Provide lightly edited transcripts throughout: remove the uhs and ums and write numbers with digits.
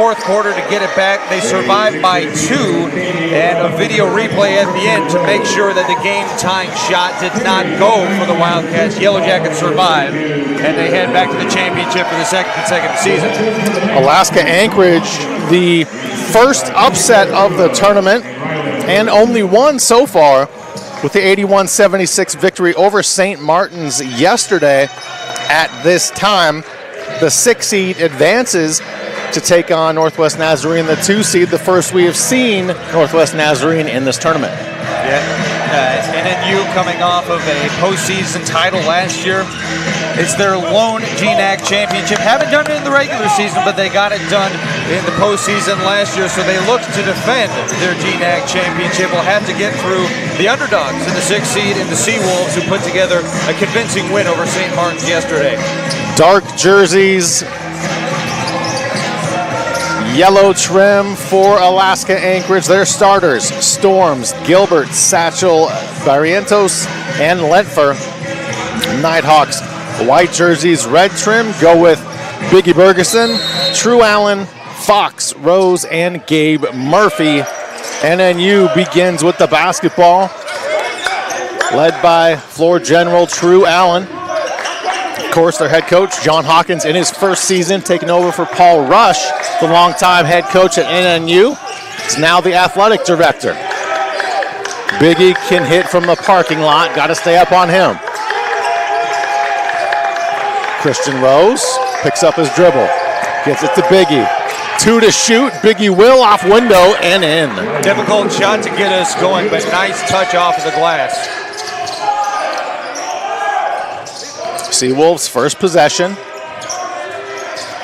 fourth quarter to get it back. They survived by 2, and a video replay at the end to make sure that the game-tying shot did not go for the Wildcats. Yellow Jackets survive, and they head back to the championship for the second consecutive season. Alaska Anchorage, the first upset of the tournament, and only one so far, with the 81-76 victory over St. Martin's yesterday. At this time, the 6 seed advances to take on Northwest Nazarene, the 2 seed, the first we have seen Northwest Nazarene in this tournament. Yeah, NNU coming off of a postseason title last year. It's their lone GNAC championship. Haven't done it in the regular season, but they got it done in the postseason last year, so they look to defend their GNAC championship. Will have to get through the underdogs in the 6th seed and the Seawolves, who put together a convincing win over St. Martin's yesterday. Dark jerseys, yellow trim for Alaska Anchorage. Their starters: Storms, Gilbert, Satchel, Barrientos, and Lentfer. Nighthawks, white jerseys, red trim, go with Biggie Bergeson, True Allen, Fox, Rose, and Gabe Murphy. NNU begins with the basketball, led by floor general True Allen. Of course, their head coach, John Hawkins, in his first season, taking over for Paul Rush, the longtime head coach at NNU. Is now the athletic director. Biggie can hit from the parking lot. Got to stay up on him. Christian Rose picks up his dribble. Gets it to Biggie. 2 to shoot. Biggie will off window and in. Difficult shot to get us going, but nice touch off of the glass. Seawolves first possession.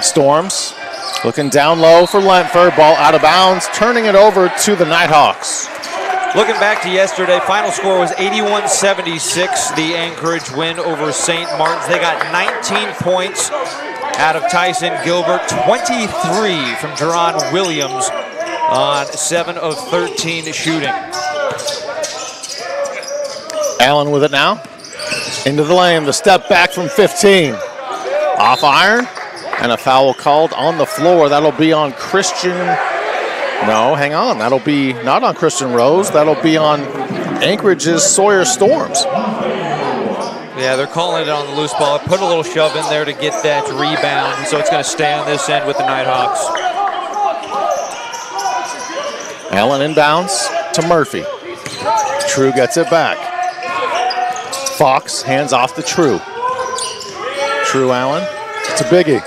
Storms looking down low for Lentfer. Ball out of bounds. Turning it over to the Nighthawks. Looking back to yesterday, final score was 81-76, the Anchorage win over St. Martin's. They got 19 points out of Tyson Gilbert, 23 from Jerron Williams on 7 of 13 shooting. Allen with it now. Into the lane, the step back from 15. Off iron, and a foul called on the floor. That'll be on Christian. No, hang on. That'll be not on Christian Rose. That'll be on Anchorage's Sawyer Storms. Yeah, they're calling it on the loose ball. Put a little shove in there to get that rebound, so it's going to stay on this end with the Nighthawks. Allen inbounds to Murphy. True gets it back. Fox hands off to True. True Allen to Biggie.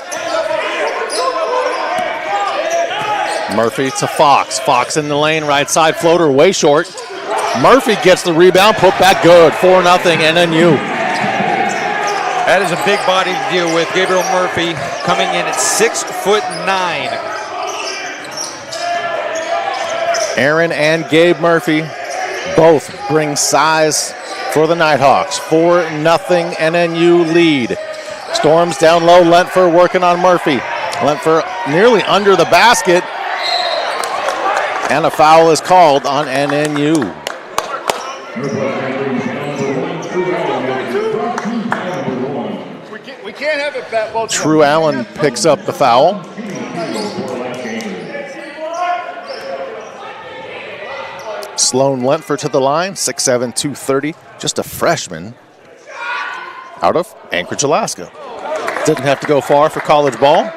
Murphy to Fox. Fox in the lane, right side floater, way short. Murphy gets the rebound, put back good. 4-0 NNU. That is a big body to deal with. Gabriel Murphy coming in at 6'9". Aaron and Gabe Murphy both bring size for the Nighthawks. 4-0 NNU lead. Storms down low. Lentfer working on Murphy. Lentfer nearly under the basket. And a foul is called on NNU. We can't have it back. True Allen picks up the foul. Sloan Lentfer to the line, 6'7", 230. Just a freshman out of Anchorage, Alaska. Didn't have to go far for college ball.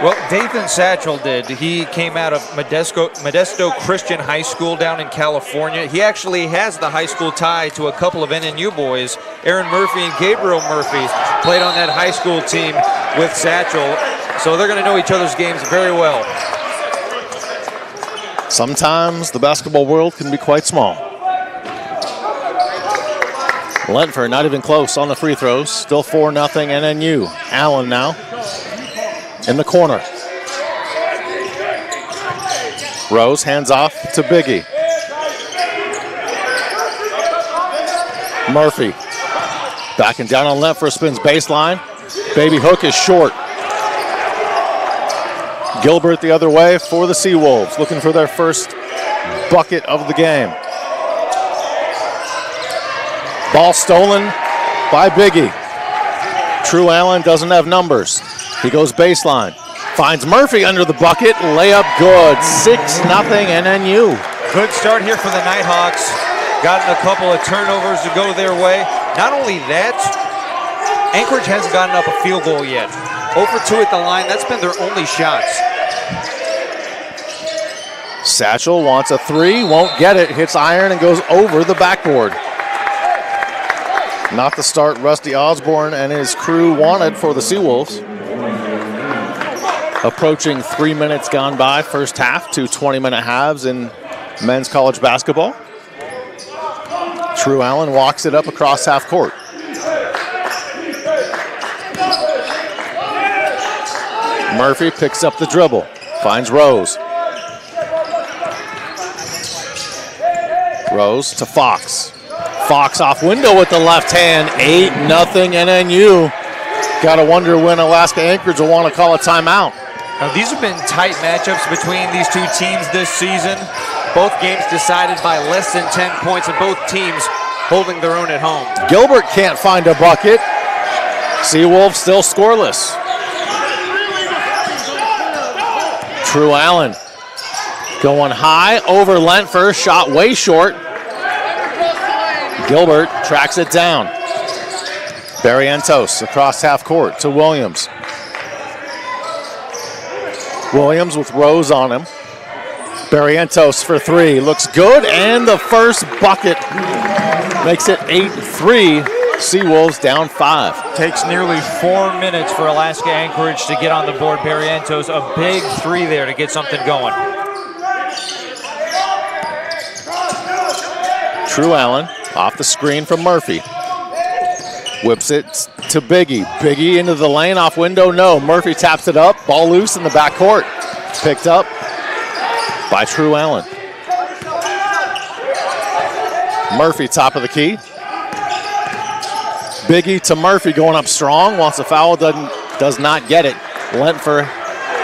Well, Dathan Satchel did. He came out of Modesto Christian High School down in California. He actually has the high school tie to a couple of NNU boys. Aaron Murphy and Gabriel Murphy played on that high school team with Satchel, so they're going to know each other's games very well. Sometimes the basketball world can be quite small. Lentfer not even close on the free throws. Still 4-0 NNU. Allen now in the corner. Rose hands off to Biggie. Murphy backing down on Lentfer, spins baseline. Baby hook is short. Gilbert the other way for the Seawolves, looking for their first bucket of the game. Ball stolen by Biggie. True Allen doesn't have numbers. He goes baseline. Finds Murphy under the bucket. Layup good. 6-0 NNU. Good start here for the Nighthawks. Gotten a couple of turnovers to go their way. Not only that, Anchorage hasn't gotten up a field goal yet. 0 for 2 at the line. That's been their only shots. Satchel wants a 3, won't get it. Hits iron and goes over the backboard. Not the start Rusty Osborne and his crew wanted for the Seawolves. Approaching 3 minutes gone by, first half, 2 20-minute halves in men's college basketball. True Allen walks it up across half court. Murphy picks up the dribble, finds Rose. Rose to Fox. Fox off window with the left hand, 8-0 NNU. Gotta wonder when Alaska Anchorage will want to call a timeout. Now, these have been tight matchups between these two teams this season. Both games decided by less than 10 points, and both teams holding their own at home. Gilbert can't find a bucket. Seawolves still scoreless. True Allen going high over Lentfer, shot way short. Gilbert tracks it down. Barrientos across half court to Williams. Williams with Rose on him. Barrientos for 3, looks good, and the first bucket makes it 8-3. Seawolves down 5. Takes nearly 4 minutes for Alaska Anchorage to get on the board. Barrientos, a big 3 there to get something going. True Allen off the screen from Murphy. Whips it to Biggie. Biggie into the lane, off window, no. Murphy taps it up, ball loose in the backcourt. Picked up by True Allen. Murphy top of the key. Biggie to Murphy going up strong, wants a foul, does not get it. Lentfer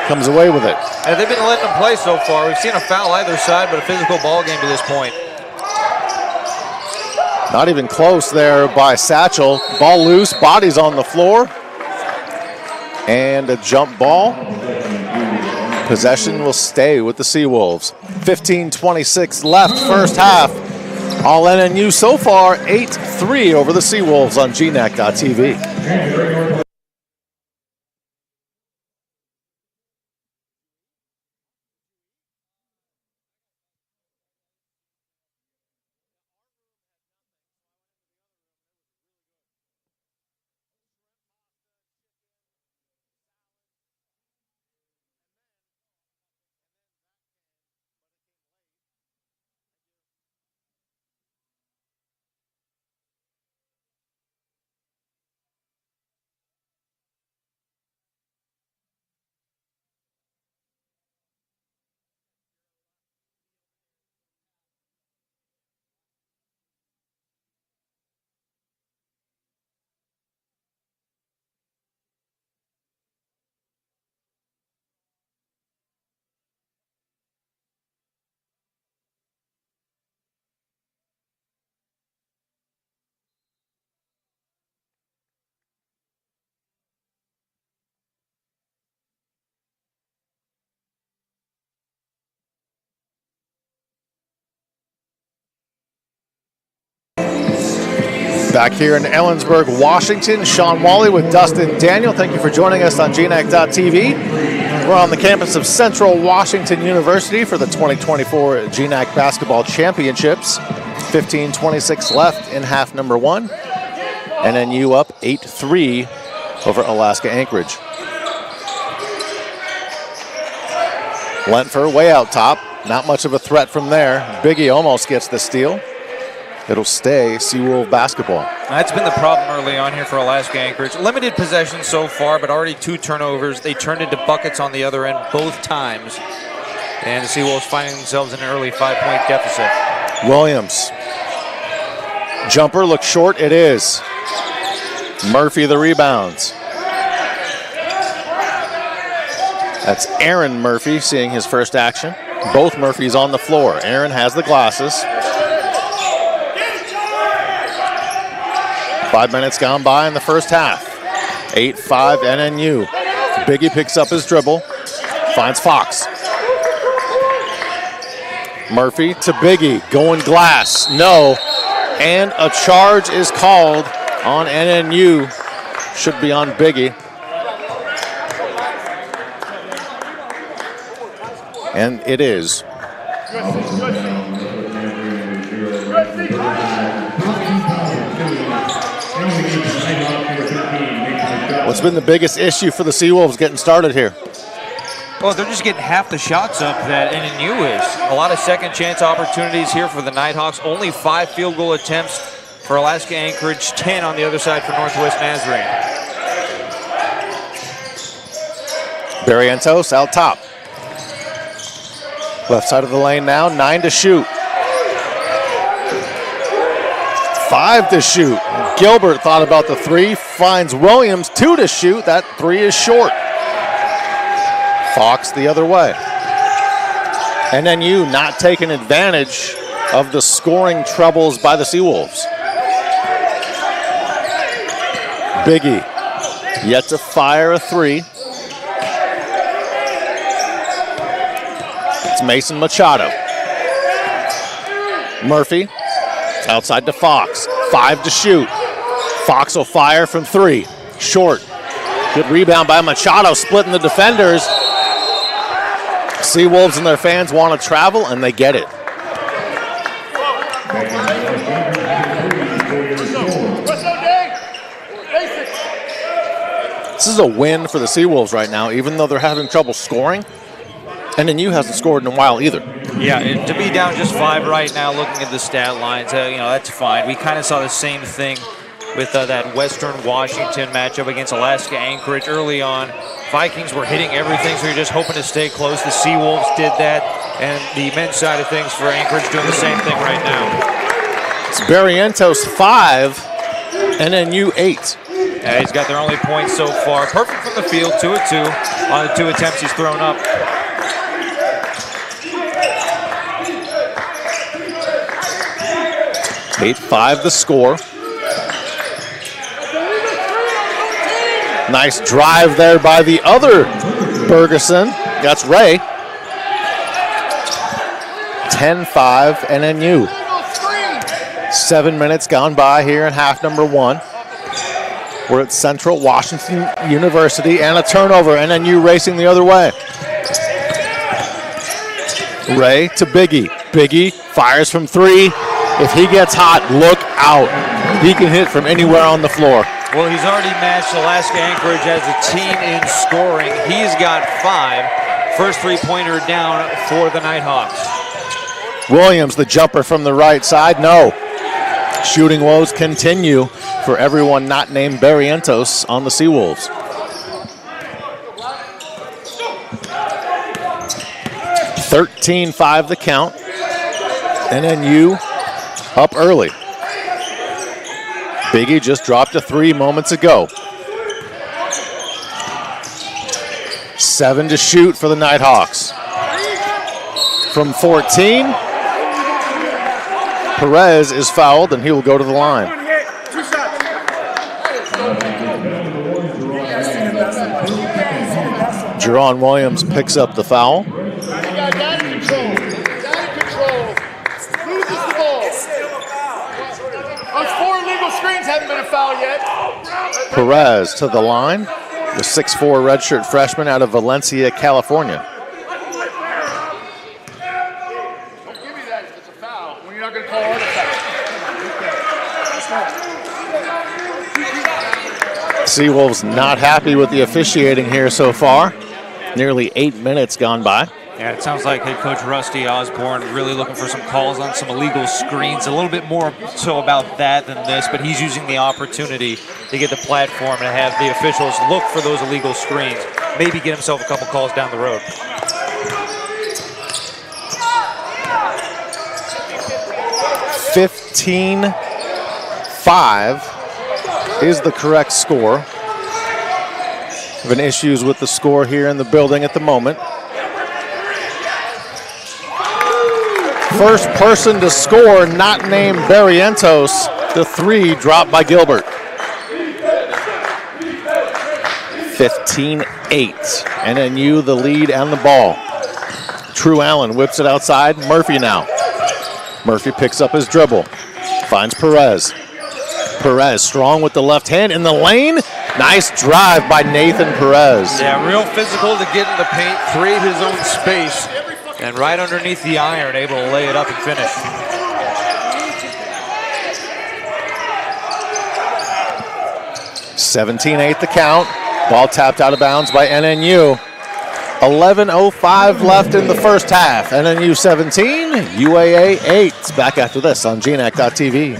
comes away with it. And they've been letting them play so far. We've seen a foul either side, but a physical ball game to this point. Not even close there by Satchel. Ball loose, bodies on the floor. And a jump ball. Possession will stay with the Seawolves. 15:26 left, first half. All NNU so far, 8-3 over the Seawolves on GNAC.TV. Back here in Ellensburg, Washington, Sean Wally with Dustin Daniel. Thank you for joining us on GNAC.TV. We're on the campus of Central Washington University for the 2024 GNAC Basketball Championships. 15:26 left in half number 1. NNU up 8-3 over Alaska Anchorage. Lentfer way out top. Not much of a threat from there. Biggie almost gets the steal. It'll stay Seawolf basketball. That's been the problem early on here for Alaska Anchorage. Limited possession so far, but already 2 turnovers. They turned into buckets on the other end both times. And the Seawolves finding themselves in an early 5-point deficit. Williams. Jumper looks short. It is. Murphy the rebounds. That's Aaron Murphy seeing his first action. Both Murphys on the floor. Aaron has the glasses. 5 minutes gone by in the first half. 8-5 NNU. Biggie picks up his dribble. finds Fox. Murphy to Biggie, going glass, no. And a charge is called on NNU. Should be on Biggie. And it is. What's been the biggest issue for the Seawolves getting started here? Well, they're just getting half the shots up that NNU is. A lot of second chance opportunities here for the Nighthawks. Only 5 field goal attempts for Alaska Anchorage, 10 on the other side for Northwest Nazarene. Barrientos out top. Left side of the lane now, 9 to shoot. 5 to shoot. Gilbert thought about the 3, finds Williams, 2 to shoot. That 3 is short. Fox the other way. NNU not taking advantage of the scoring troubles by the Seawolves. Biggie yet to fire a 3. It's Mason Machado. Murphy outside to Fox. 5 to shoot. Fox will fire from 3. Short. Good rebound by Machado, splitting the defenders. Seawolves and their fans want to travel, and they get it. This is a win for the Seawolves right now, even though they're having trouble scoring. NNU hasn't scored in a while either. Yeah, to be down just 5 right now, looking at the stat lines, that's fine. We kind of saw the same thing with that Western Washington matchup against Alaska Anchorage early on. Vikings were hitting everything, so you're just hoping to stay close. The Seawolves did that, and the men's side of things for Anchorage doing the same thing right now. It's Barrientos 5, NNU 8. Yeah, he's got their only points so far. Perfect from the field, 2 of 2 on the 2 attempts he's thrown up. Eight 5 the score. Nice drive there by the other Bergeson. That's Ray. 10-5 NNU. 7 minutes gone by here in half number 1. We're at Central Washington University, and a turnover. NNU racing the other way. Ray to Biggie. Biggie fires from 3. If he gets hot, look out. He can hit from anywhere on the floor. Well, he's already matched Alaska Anchorage as a team in scoring. He's got 5. First 3-pointer down for the Nighthawks. Williams, the jumper from the right side. No. Shooting woes continue for everyone not named Barrientos on the Seawolves. 13-5 the count. NNU up early. Biggie just dropped a 3 moments ago. 7 to shoot for the Nighthawks. From 14, Perez is fouled, and he will go to the line. Jerron Williams picks up the foul. Haven't been a foul yet. Perez to the line, the 6'4" redshirt freshman out of Valencia, California. Don't give me that if it's a foul when you're not going to call it a foul. Seawolves not happy with the officiating here so far. Nearly 8 minutes gone by. Yeah, it sounds like head coach Rusty Osborne really looking for some calls on some illegal screens. A little bit more so about that than this, but he's using the opportunity to get the platform and have the officials look for those illegal screens. Maybe get himself a couple calls down the road. $15-5 is the correct score. Having issues with the score here in the building at the moment. First person to score, not named Barrientos. The 3 dropped by Gilbert. 15-8. NNU the lead and the ball. True Allen whips it outside. Murphy now. Murphy picks up his dribble. Finds Perez. Perez strong with the left hand in the lane. Nice drive by Nathan Perez. Yeah, real physical to get in the paint, create his own space, and right underneath the iron, able to lay it up and finish. $17-8 the count. Ball tapped out of bounds by NNU. 11:05 left in the first half. NNU 17, UAA 8. Back after this on GNAC.TV.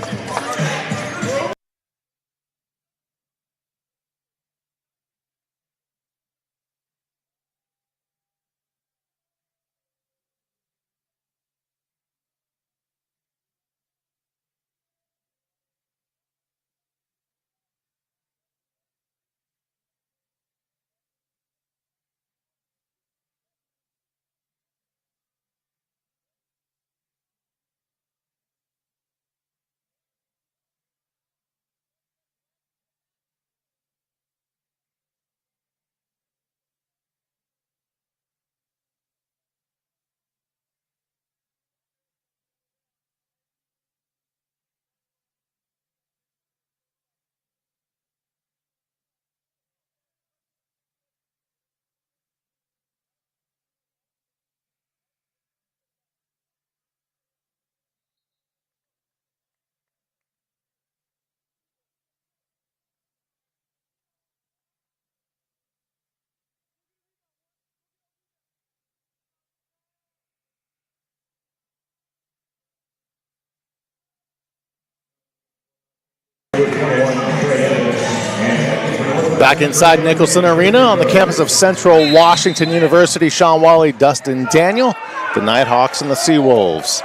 Back inside Nicholson Arena on the campus of Central Washington University, Sean Wally, Dustin Daniel, the Nighthawks and the Seawolves.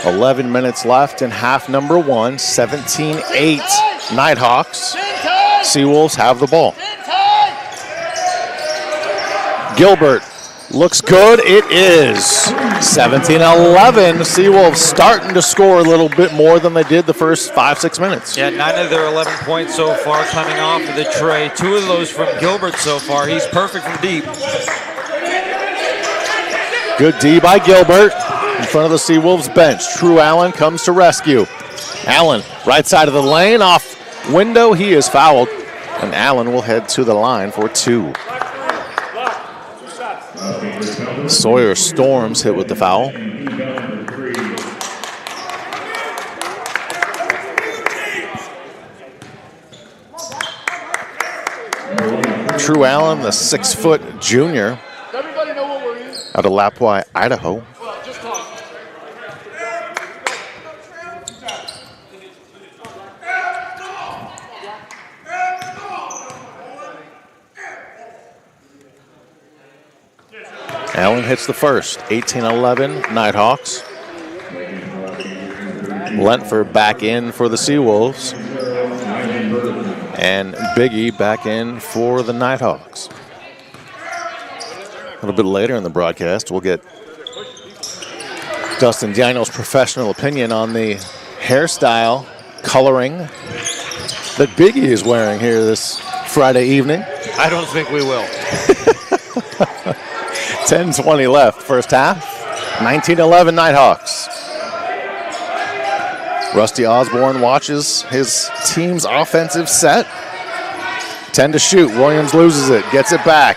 11 minutes left in half number one, 17-8 Nighthawks. Seawolves have the ball. Gilbert looks good, it is. 17-11, Seawolves starting to score a little bit more than they did the first 5-6 minutes. Yeah, 9 of their 11 points so far coming off of the tray. 2 of those from Gilbert so far. He's perfect from deep. Good D by Gilbert in front of the Seawolves bench. True Allen comes to rescue. Allen, right side of the lane, off window, he is fouled. And Allen will head to the line for 2. Sawyer Storms hit with the foul. True Allen, the 6-foot junior out of Lapwai, Idaho. Allen hits the first, 18-11 Nighthawks. Lentford back in for the Seawolves. And Biggie back in for the Nighthawks. A little bit later in the broadcast, we'll get Dustin Daniels' professional opinion on the hairstyle, coloring that Biggie is wearing here this Friday evening. I don't think we will. 10:20 left, first half. 19-11 Nighthawks. Rusty Osborne watches his team's offensive set. 10 to shoot. Williams loses it, gets it back.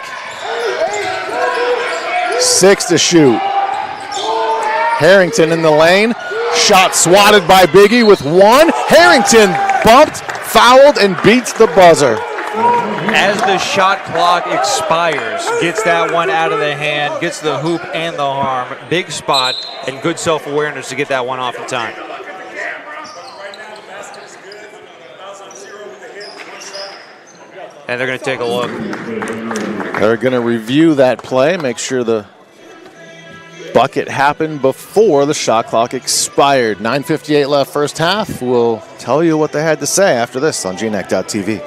6 to shoot. Harrington in the lane. Shot swatted by Biggie with 1. Harrington bumped, fouled, and beats the buzzer. As the shot clock expires, gets that one out of the hand, gets the hoop and the arm. Big spot and good self-awareness to get that one off in time. And they're going to take a look. They're going to review that play, make sure the bucket happened before the shot clock expired. 9:58 left first half. We'll tell you what they had to say after this on GNAC.TV.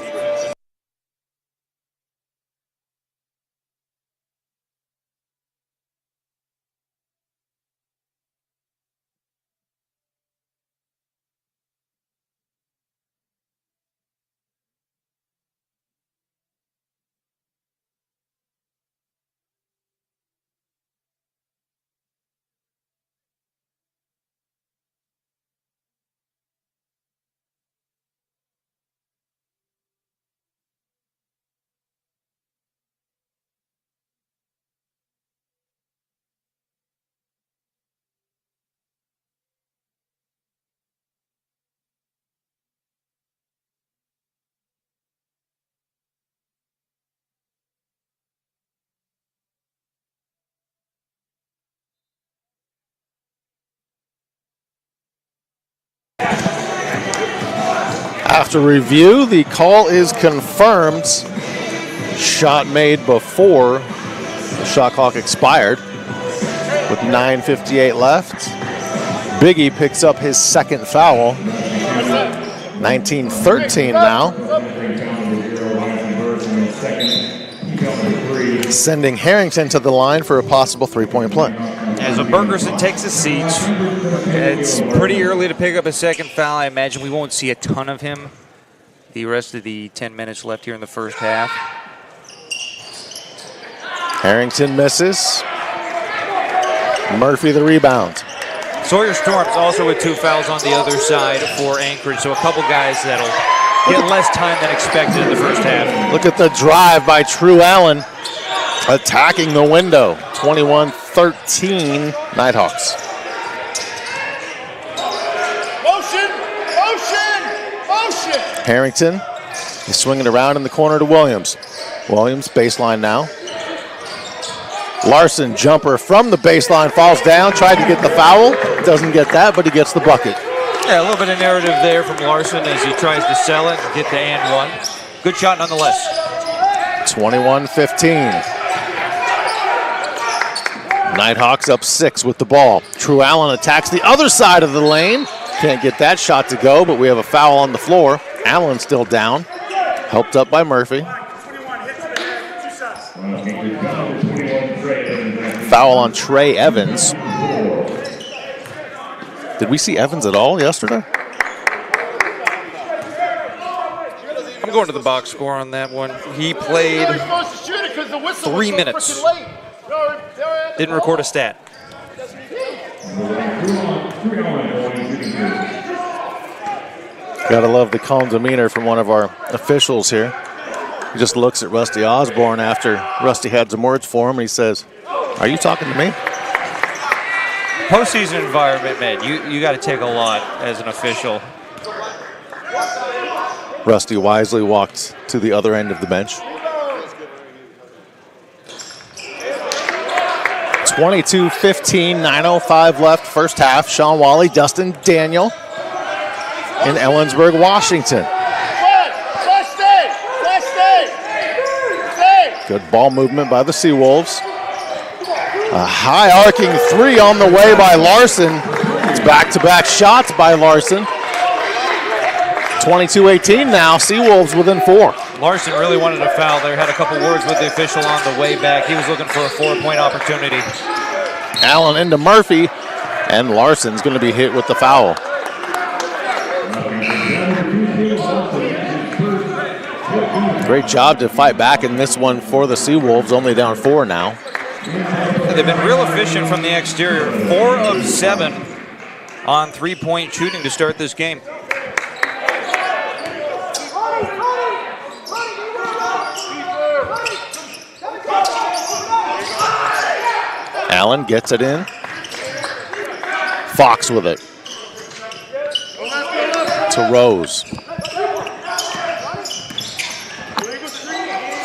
After review, the call is confirmed. Shot made before the shot clock expired with 9:58 left. Biggie picks up his second foul. 19-13 now. Sending Harrington to the line for a possible three-point play. As Bergerson takes his seats, it's pretty early to pick up a second foul. I imagine we won't see a ton of him the rest of the 10 minutes left here in the first half. Harrington misses. Murphy the rebound. Sawyer Storms also with 2 fouls on the other side for Anchorage, so a couple guys that'll get less time than expected in the first half. Look at the drive by True Allen, attacking the window. 21-13 Nighthawks. Motion! Motion! Motion! Harrington is swinging around in the corner to Williams. Williams baseline now. Larson, jumper from the baseline, falls down, tried to get the foul. Doesn't get that, but he gets the bucket. Yeah, a little bit of narrative there from Larson as he tries to sell it and get the and one. Good shot nonetheless. 21-15. Nighthawks up 6 with the ball. True Allen attacks the other side of the lane. Can't get that shot to go, but we have a foul on the floor. Allen still down. Helped up by Murphy. Foul on Trey Evans. Did we see Evans at all yesterday? I'm going to the box score on that one. He played 3 minutes. Didn't record a stat. Gotta love the calm demeanor from one of our officials here. He just looks at Rusty Osborne after Rusty had some words for him, and he says, "Are you talking to me?" Postseason environment, man, you got to take a lot as an official. Rusty wisely walked to the other end of the bench. 22-15, 9:05 left, first half. Sean Wally, Dustin Daniel in Ellensburg, Washington. Good ball movement by the Seawolves. A high arcing 3 on the way by Larson. It's back-to-back shots by Larson. 22-18 now, Seawolves within 4. Larson really wanted a foul there, had a couple words with the official on the way back. He was looking for a 4-point opportunity. Allen into Murphy, and Larson's going to be hit with the foul. Great job to fight back in this one for the Seawolves, only down 4 now. They've been real efficient from the exterior. 4 of 7 on 3-point shooting to start this game. Allen gets it in. Fox with it. To Rose.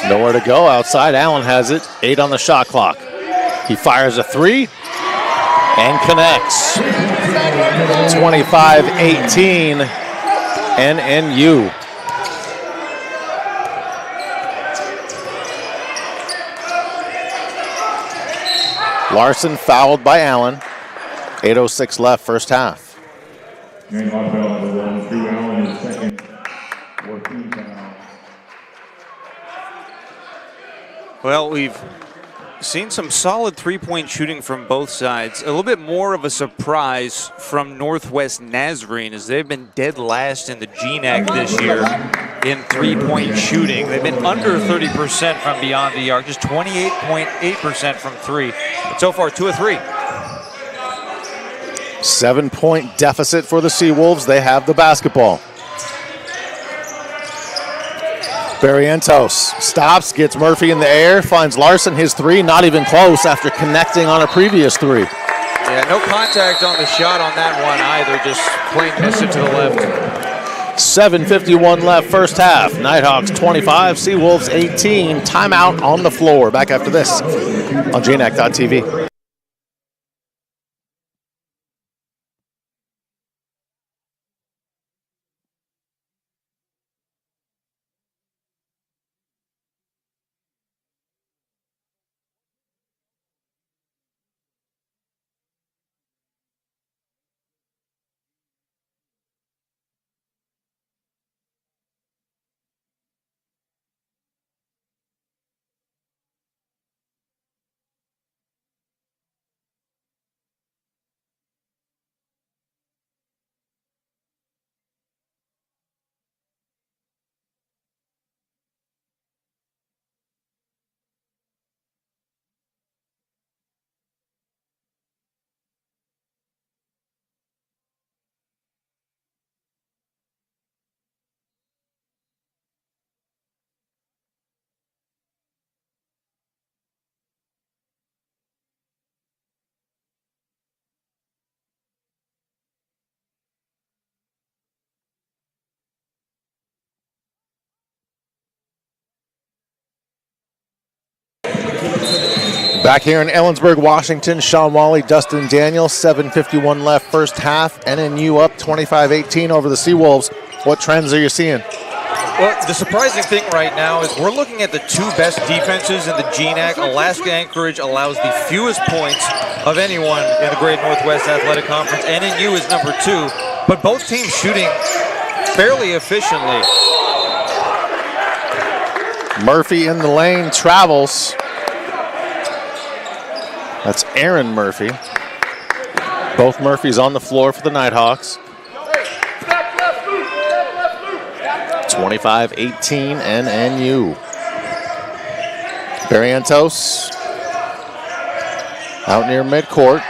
Nowhere to go outside. Allen has it. 8 on the shot clock. He fires a 3 and connects. 25-18 NNU. Larson fouled by Allen. 8:06 left, first half. Well, we've seen some solid 3-point shooting from both sides. A little bit more of a surprise from Northwest Nazarene as they've been dead last in the GNAC this year in 3-point shooting. They've been under 30% from beyond the arc, just 28.8% from 3. But so far, 2 of 3. 7-point deficit for the Seawolves. They have the basketball. Barrientos stops, gets Murphy in the air, finds Larson his 3, not even close after connecting on a previous 3. Yeah, no contact on the shot on that one either, just plain miss it to the left. 7:51 left, first half. Nighthawks 25, Seawolves 18. Timeout on the floor. Back after this on GNAC.TV. Back here in Ellensburg, Washington, Sean Wally, Dustin Daniels, 7:51 left first half. NNU up 25-18 over the Seawolves. What trends are you seeing? Well, the surprising thing right now is we're looking at the two best defenses in the GNAC. Alaska Anchorage allows the fewest points of anyone in the Great Northwest Athletic Conference. NNU is number 2, but both teams shooting fairly efficiently. Murphy in the lane, travels. That's Aaron Murphy. Both Murphys on the floor for the Nighthawks. 25-18 NNU. Barrientos out near midcourt.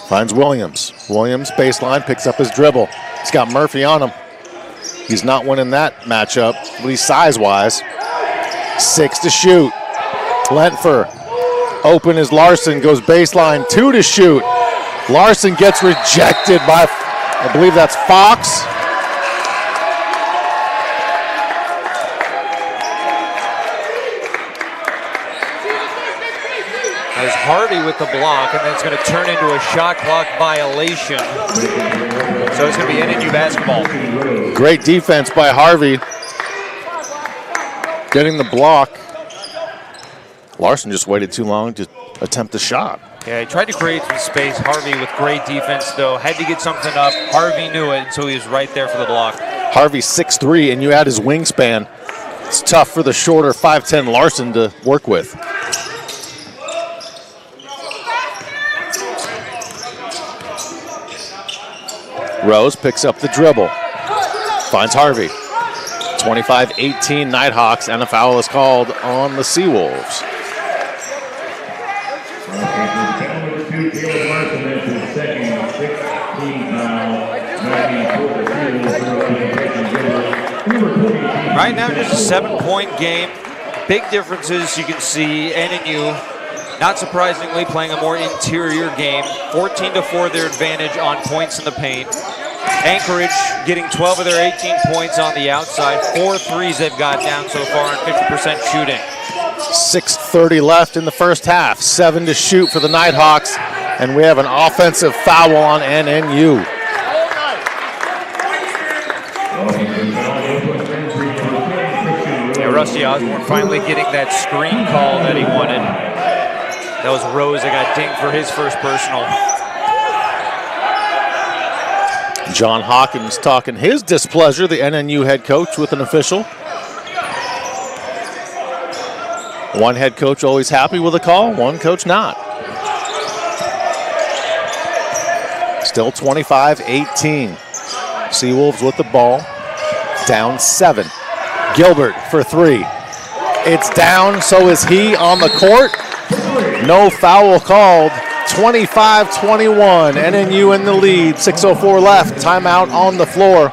Finds Williams. Williams baseline, picks up his dribble. He's got Murphy on him. He's not winning that matchup, at least size-wise. 6 to shoot. Lentfer. Open is Larson, goes baseline, 2 to shoot. Larson gets rejected by, I believe that's Fox. As Harvey with the block, and then it's going to turn into a shot clock violation. So it's going to be NNU basketball. Great defense by Harvey. Getting the block. Larson just waited too long to attempt the shot. Yeah, he tried to create some space. Harvey with great defense, though. Had to get something up. Harvey knew it, so he was right there for the block. Harvey 6'3", and you add his wingspan. It's tough for the shorter 5'10" Larson to work with. Rose picks up the dribble. Finds Harvey. 25-18 Nighthawks, and a foul is called on the Seawolves. Right now, just a 7-point game. Big differences you can see. NNU, not surprisingly, playing a more interior game. 14-4 their advantage on points in the paint. Anchorage getting 12 of their 18 points on the outside. 4 threes they've got down so far on 50% shooting. 6:30 left in the first half. 7 to shoot for the Nighthawks. And we have an offensive foul on NNU. Yeah, Rusty Osborne finally getting that screen call that he wanted. That was Rose that got dinged for his first personal. John Hawkins talking his displeasure, the NNU head coach, with an official. One head coach always happy with a call, one coach not. Still 25-18. Seawolves with the ball, down 7. Gilbert for 3. It's down, so is he on the court. No foul called. 25-21, NNU in the lead, 6:04 left, timeout on the floor.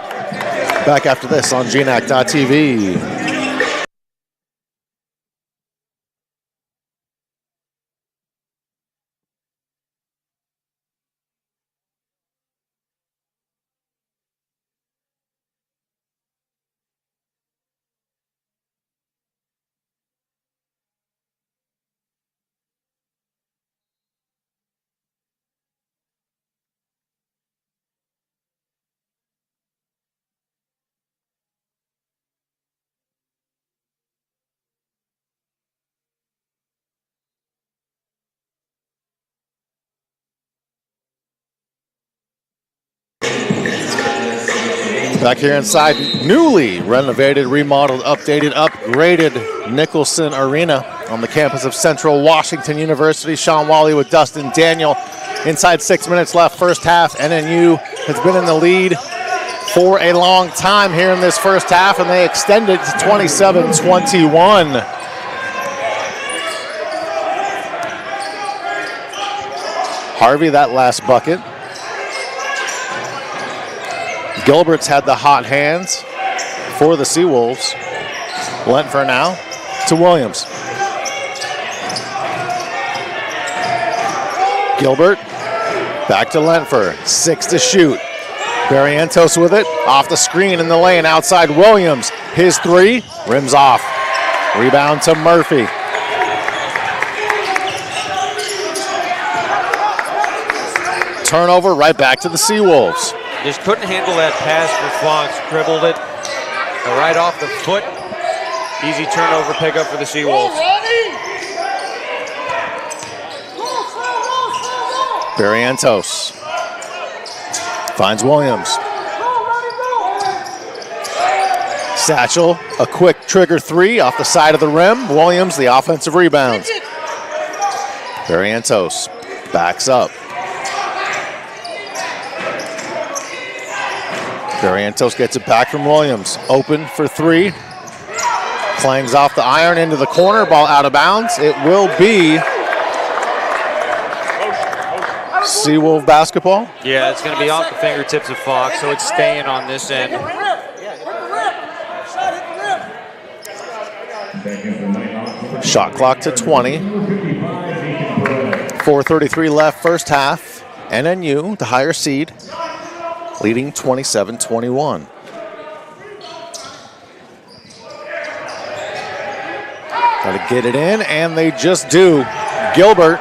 Back after this on GNAC.TV. Back here inside newly renovated, remodeled, updated, upgraded Nicholson Arena on the campus of Central Washington University. Sean Wally with Dustin Daniel. Inside 6 minutes left, first half. NNU has been in the lead for a long time here in this first half, and they extended to 27-21. Harvey, that last bucket. Gilbert's had the hot hands for the Seawolves. Lentfer now to Williams. Gilbert back to Lentfer. 6 to shoot. Barrientos with it. Off the screen in the lane outside Williams. His 3 rims off. Rebound to Murphy. Turnover right back to the Seawolves. Just couldn't handle that pass for Fox. Dribbled it right off the foot. Easy turnover pickup for the Seawolves. Barrientos finds Williams. Satchel, a quick trigger three off the side of the rim. Williams, the offensive rebound. Barrientos backs up. Barrientos gets it back from Williams. Open for three. Clangs off the iron into the corner. Ball out of bounds. It will be Seawolf basketball. Yeah, it's going to be off the fingertips of Fox, so it's staying on this end. Shot clock to 20. 4:33 left first half. NNU, the higher seed, leading 27-21. Got to get it in, and they just do. Gilbert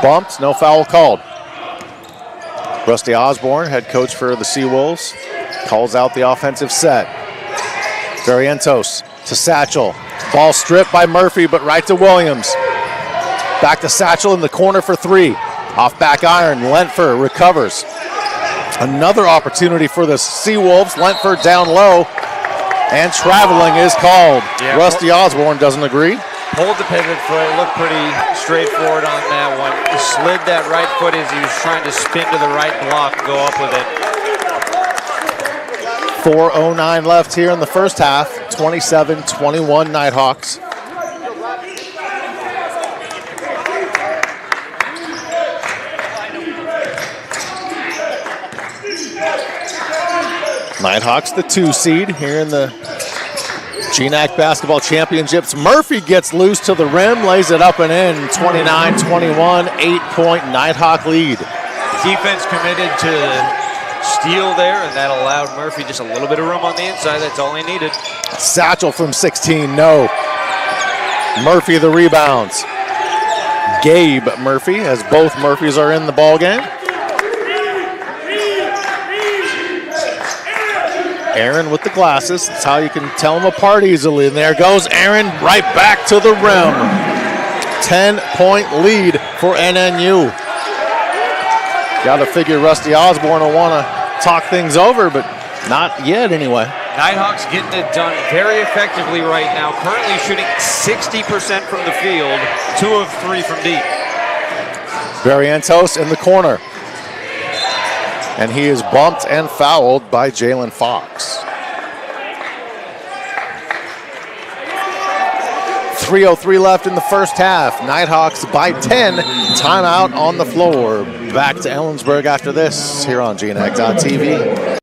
bumped, no foul called. Rusty Osborne, head coach for the Seawolves, calls out the offensive set. Barrientos to Satchel. Ball stripped by Murphy, but right to Williams. Back to Satchel in the corner for three. Off back iron, Lentfer recovers. Another opportunity for the Seawolves. Lentfer down low, and traveling is called. Yeah, Rusty Osborne doesn't agree. Pulled the pivot foot, looked pretty straightforward on that one. He slid that right foot as he was trying to spin to the right block and go up with it. 4:09 left here in the first half. 27-21 Nighthawks. Nighthawks, the 2 seed here in the GNAC Basketball Championships. Murphy gets loose to the rim, lays it up and in. 29-21, 8-point Nighthawk lead. Defense committed to steal there, and that allowed Murphy just a little bit of room on the inside. That's all he needed. Satchel from 16, no. Murphy the rebounds. Gabe Murphy, as both Murphys are in the ball game. Aaron with the glasses. That's how you can tell them apart easily. And there goes Aaron right back to the rim. 10-point lead for NNU. Got to figure Rusty Osborne will want to talk things over, but not yet anyway. Nighthawks getting it done very effectively right now. Currently shooting 60% from the field, 2 of 3 from deep. Barrientos in the corner. And he is bumped and fouled by Jalen Fox. 3:03 left in the first half. Nighthawks by 10. Timeout on the floor. Back to Ellensburg after this here on GNAC.TV.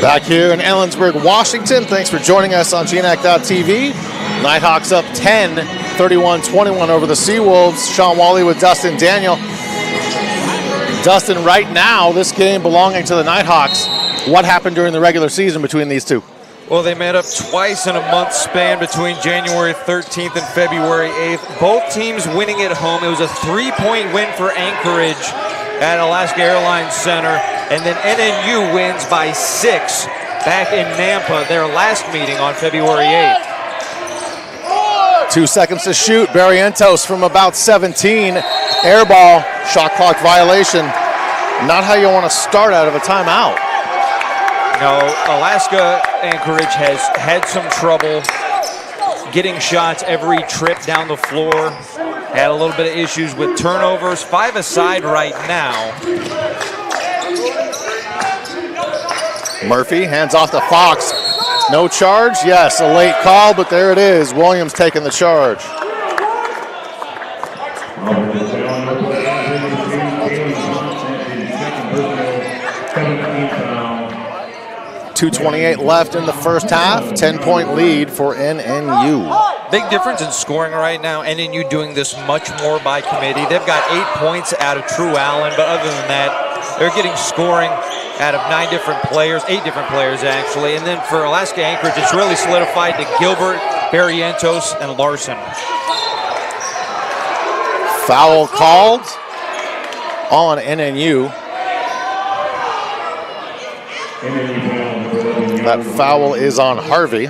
Back here in Ellensburg, Washington. Thanks for joining us on GNAC.TV. Nighthawks up 10, 31-21 over the Seawolves. Sean Wally with Dustin Daniel. Dustin, right now, this game belonging to the Nighthawks. What happened during the regular season between these two? Well, they met up twice in a month span between January 13th and February 8th. Both teams winning at home. It was a 3-point win for Anchorage at Alaska Airlines Center. And then NNU wins by 6 back in Nampa, their last meeting on February 8th. 2 seconds to shoot. Barrientos from about 17. Air ball, shot clock violation. Not how you want to start out of a timeout. No, Alaska Anchorage has had some trouble getting shots every trip down the floor. Had a little bit of issues with turnovers. 5 aside right now. Murphy hands off to Fox. No charge? Yes, a late call, but there it is. Williams taking the charge. 2:28 left in the first half. 10-point lead for NNU. Big difference in scoring right now. NNU doing this much more by committee. They've got 8 points out of True Allen, but other than that, they're getting scoring out of 8 different players actually. And then for Alaska Anchorage, it's really solidified to Gilbert, Barrientos, and Larson. Foul called on NNU. That foul is on Harvey.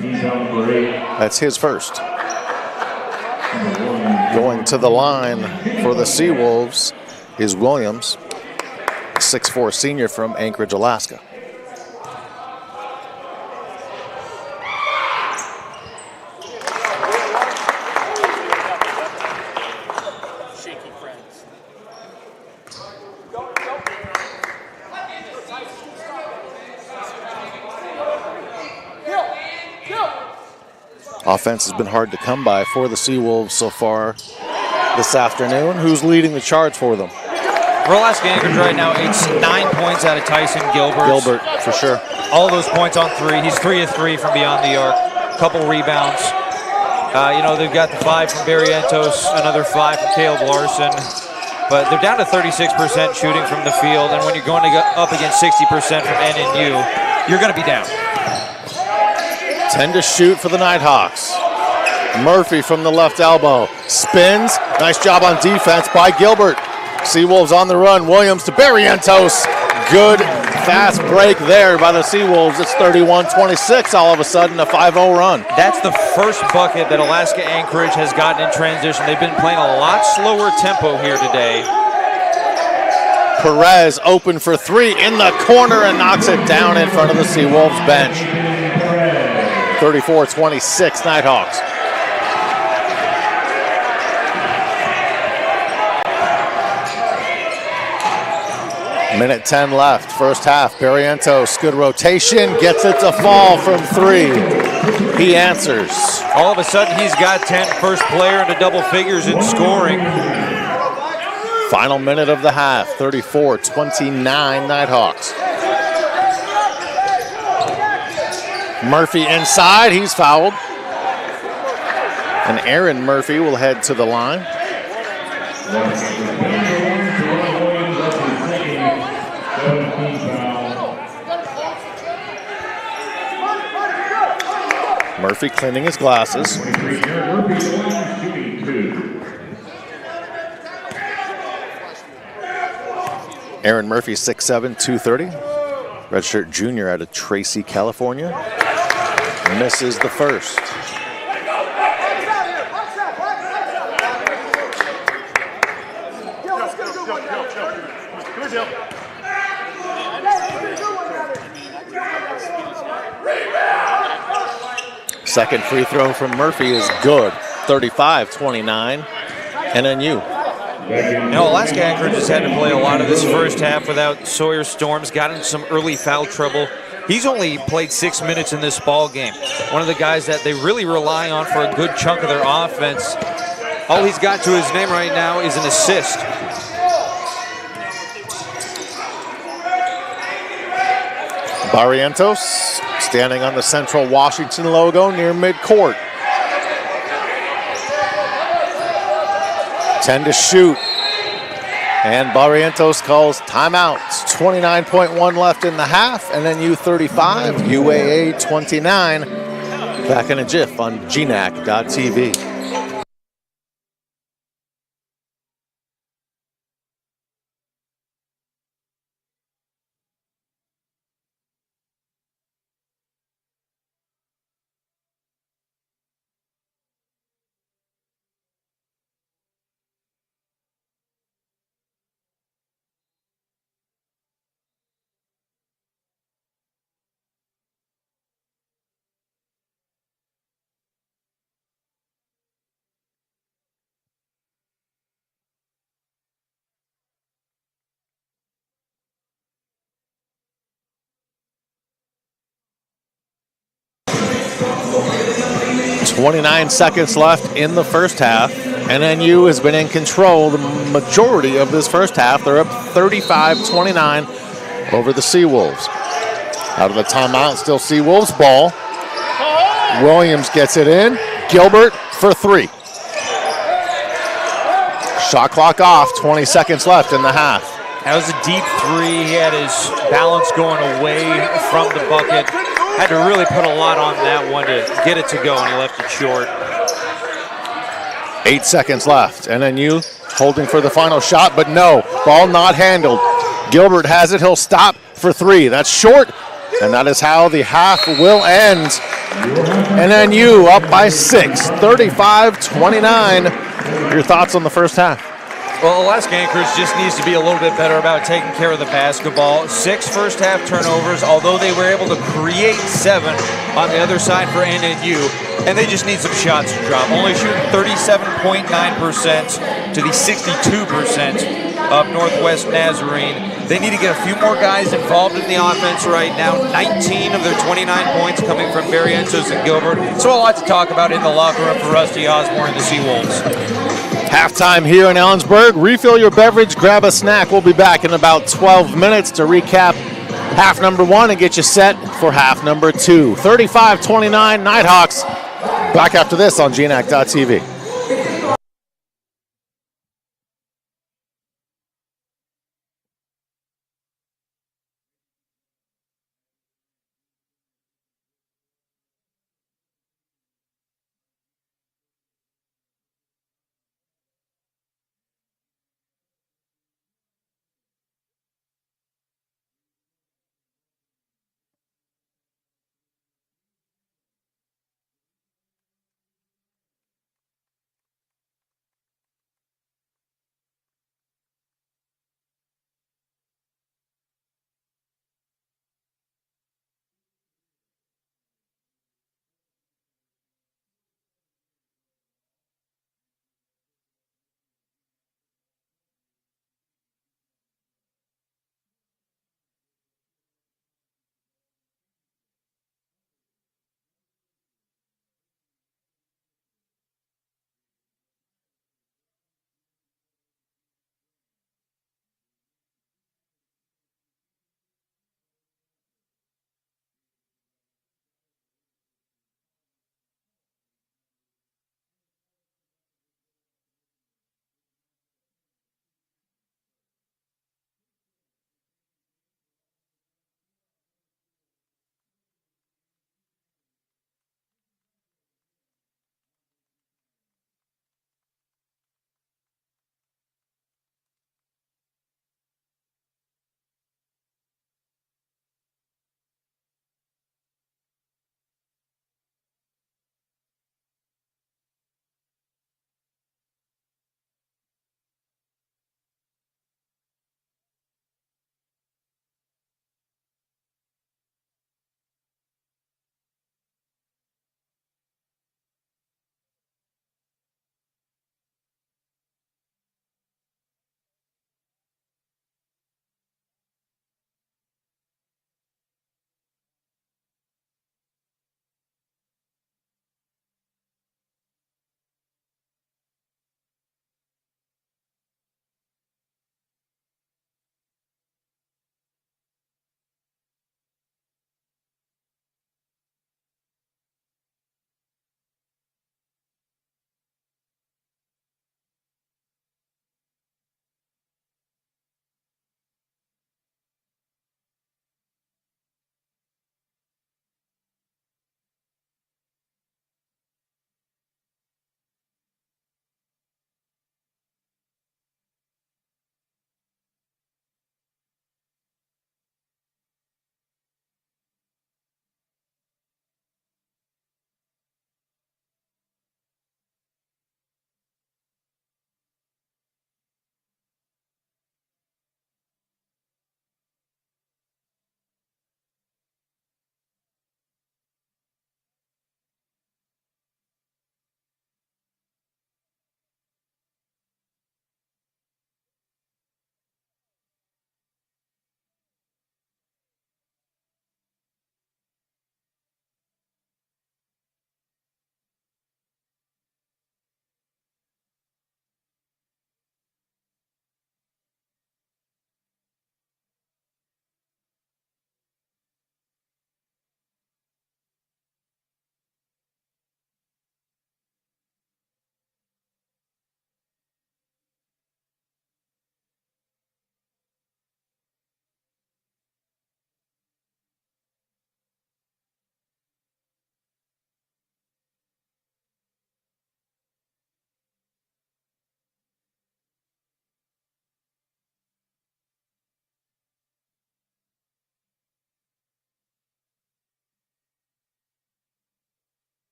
That's his first. Going to the line for the Seawolves is Williams, 6'4" senior from Anchorage, Alaska. Offense has been hard to come by for the Seawolves so far this afternoon. Who's leading the charge for them? For Alaska Anchorage right now, it's 9 points out of Tyson Gilbert. Gilbert, for sure. All those points on 3. He's 3 of 3 from beyond the arc. Couple rebounds. They've got the 5 from Barrientos, another 5 from Caleb Larson. But they're down to 36% shooting from the field. And when you're going to go up against 60% from NNU, you're going to be down. 10 to shoot for the Nighthawks. Murphy from the left elbow. Spins. Nice job on defense by Gilbert. Seawolves on the run. Williams to Barrientos. Good fast break there by the Seawolves. It's 31-26 all of a sudden, a 5-0 run. That's the first bucket that Alaska Anchorage has gotten in transition. They've been playing a lot slower tempo here today. Perez open for 3 in the corner and knocks it down in front of the Seawolves bench. 34-26 Nighthawks. Minute 10 left, first half. Barrientos, good rotation, gets it to fall from 3. He answers. All of a sudden, he's got 10, first player into double figures in scoring. Final minute of the half, 34-29 Nighthawks. Murphy inside, he's fouled. And Aaron Murphy will head to the line. Murphy cleaning his glasses. Aaron Murphy, 6'7", 230. Redshirt junior out of Tracy, California. Misses the first. Second free throw from Murphy is good. 35-29, NNU. Alaska Anchorage has had to play a lot of this first half without Sawyer Storms. Got in some early foul trouble. He's only played 6 minutes in this ball game. One of the guys that they really rely on for a good chunk of their offense. All he's got to his name right now is an assist. Barrientos standing on the Central Washington logo near midcourt. 10 to shoot. And Barrientos calls timeout. 29.1 left in the half. NNU 35, UAA 29. Back in a jiff on GNAC.tv. .29 seconds left in the first half. NNU has been in control the majority of this first half. They're up 35-29 over the Seawolves. Out of the timeout, still Seawolves ball. Williams gets it in. Gilbert for three. Shot clock off, 20 seconds left in the half. That was a deep three. He had his balance going away from the bucket. Had to really put a lot on that one to get it to go, and he left it short. 8 seconds left. NNU holding for the final shot, but no, ball not handled. Gilbert has it. He'll stop for three. That's short, and that is how the half will end. NNU up by 6, 35-29. Your thoughts on the first half? Well, Alaska Anchorage just needs to be a little bit better about taking care of the basketball. 6 first half turnovers, although they were able to create 7 on the other side for NNU, and they just need some shots to drop. Only shooting 37.9% to the 62% of Northwest Nazarene. They need to get a few more guys involved in the offense right now. 19 of their 29 points coming from Barrientos and Gilbert. So a lot to talk about in the locker room for Rusty Osborne and the Seawolves. Halftime here in Ellensburg. Refill your beverage, grab a snack. We'll be back in about 12 minutes to recap half number 1 and get you set for half number 2. 35-29 Nighthawks. Back after this on GNAC.tv.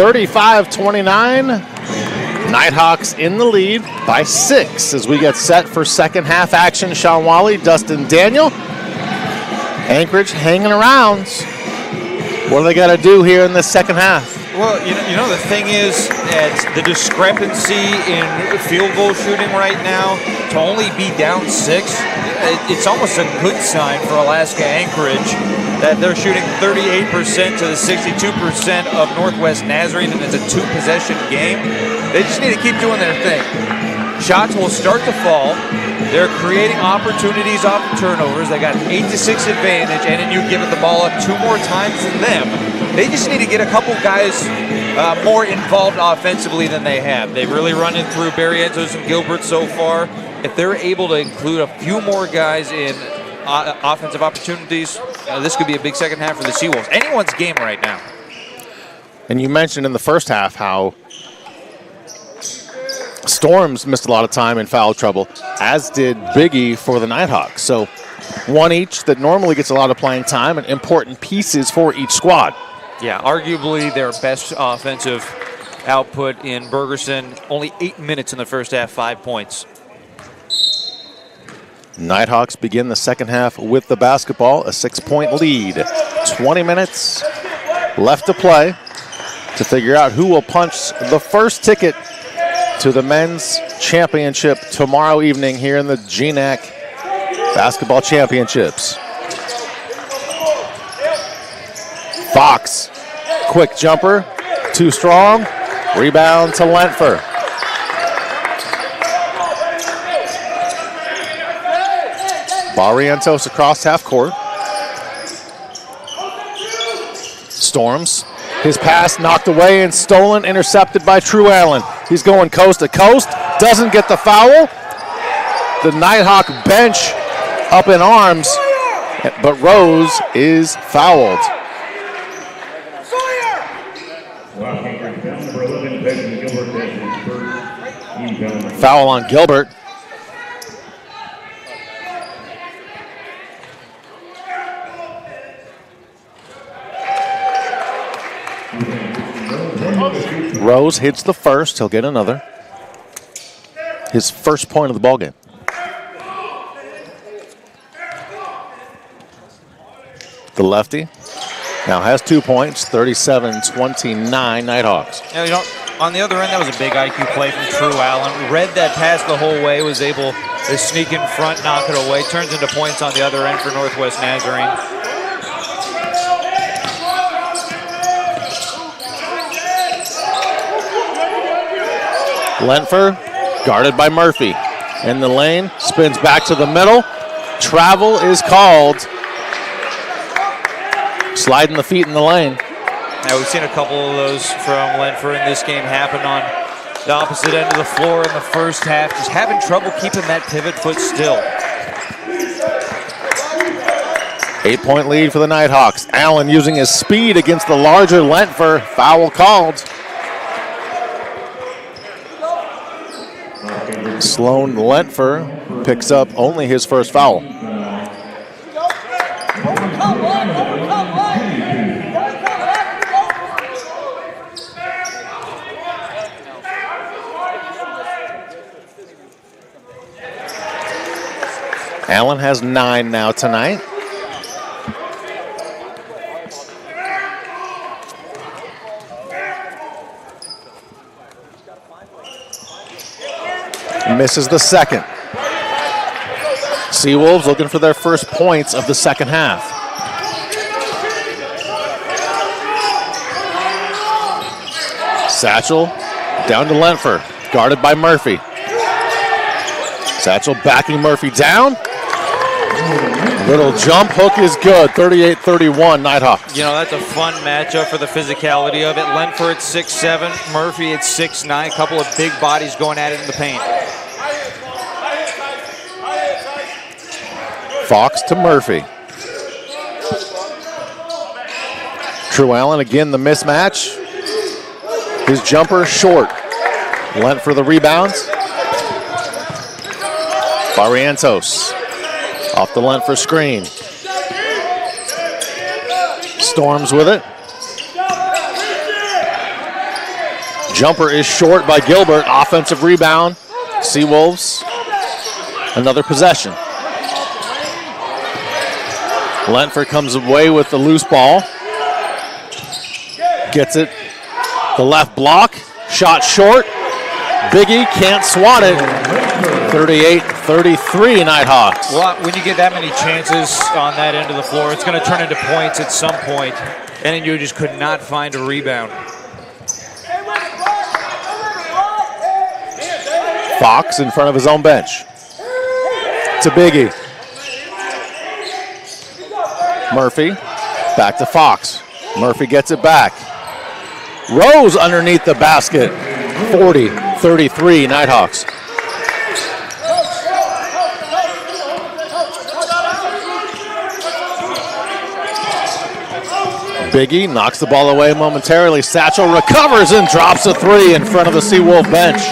35-29. Nighthawks in the lead by 6 as we get set for second half action. Sean Wally, Dustin Daniel. Anchorage hanging around. What do they got to do here in the second half? Well, you know the thing is, it's the discrepancy in field goal shooting right now. To only be down 6, it's almost a good sign for Alaska Anchorage that they're shooting 38% to the 62% of Northwest Nazarene, and it's a 2-possession game. They just need to keep doing their thing. Shots will start to fall. They're creating opportunities off of turnovers. They got an 8-6 advantage, and then you give it the ball up 2 more times than them. They just need to get a couple guys more involved offensively than they have. They've really run it through Barrientos and Gilbert so far. If they're able to include a few more guys in offensive opportunities, this could be a big second half for the Seawolves. Anyone's game right now. And you mentioned in the first half how Storms missed a lot of time in foul trouble, as did Biggie for the Nighthawks. So one each that normally gets a lot of playing time and important pieces for each squad. Yeah, arguably their best offensive output in Bergerson. Only 8 minutes in the first half, 5 points. Nighthawks begin the second half with the basketball, a 6-point lead. 20 minutes left to play to figure out who will punch the first ticket to the men's championship tomorrow evening here in the GNAC Basketball Championships. Fox, quick jumper, too strong, rebound to Lentfer. Barrientos across half court. Storms. His pass knocked away and stolen, intercepted by True Allen. He's going coast to coast, doesn't get the foul. The Nighthawk bench up in arms, but Rose is fouled. Foul on Gilbert. Rose hits the first. He'll get another. His first point of the ballgame. The lefty now has 2 points, 37-29 Nighthawks. Yeah, you know, on the other end, that was a big IQ play from True Allen. Read that pass the whole way, was able to sneak in front, knock it away. Turns into points on the other end for Northwest Nazarene. Lentfer, guarded by Murphy. In the lane, spins back to the middle. Travel is called. Sliding the feet in the lane. Now we've seen a couple of those from Lentfer in this game happen on the opposite end of the floor in the first half. Just having trouble keeping that pivot foot still. 8-point lead for the Nighthawks. Allen using his speed against the larger Lentfer. Foul called. Sloan Lentfer picks up only his first foul. Allen has 9 now tonight. Misses the second. Seawolves looking for their first points of the second half. Satchel down to Lentfer, guarded by Murphy. Satchel backing Murphy down. Little jump hook is good, 38-31 Nighthawks. You know, that's a fun matchup for the physicality of it. Lentfer at 6'7", Murphy at 6'9", a couple of big bodies going at it in the paint. Fox to Murphy. True Allen again the mismatch. His jumper short. Lentfer the rebounds. Barrientos off the Lentfer screen. Storms with it. Jumper is short by Gilbert. Offensive rebound. Seawolves, another possession. Lentford comes away with the loose ball. Gets it. The left block. Shot short. Biggie can't swat it. 38-33 Nighthawks. Well, when you get that many chances on that end of the floor, it's going to turn into points at some point. And then you just could not find a rebound. Fox in front of his own bench. To Biggie. Murphy, back to Fox. Murphy gets it back. Rose underneath the basket. 40-33 Nighthawks. Biggie knocks the ball away momentarily. Satchel recovers and drops a three in front of the Seawolf bench.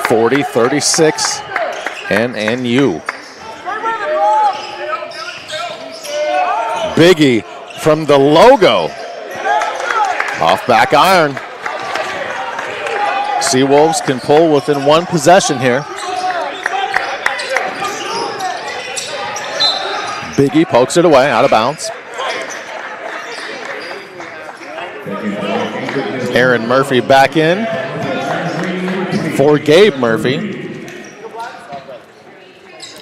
(40-36) NNU. Biggie from the logo. Off back iron. Seawolves can pull within one possession here. Biggie pokes it away, out of bounds. Aaron Murphy back in for Gabe Murphy.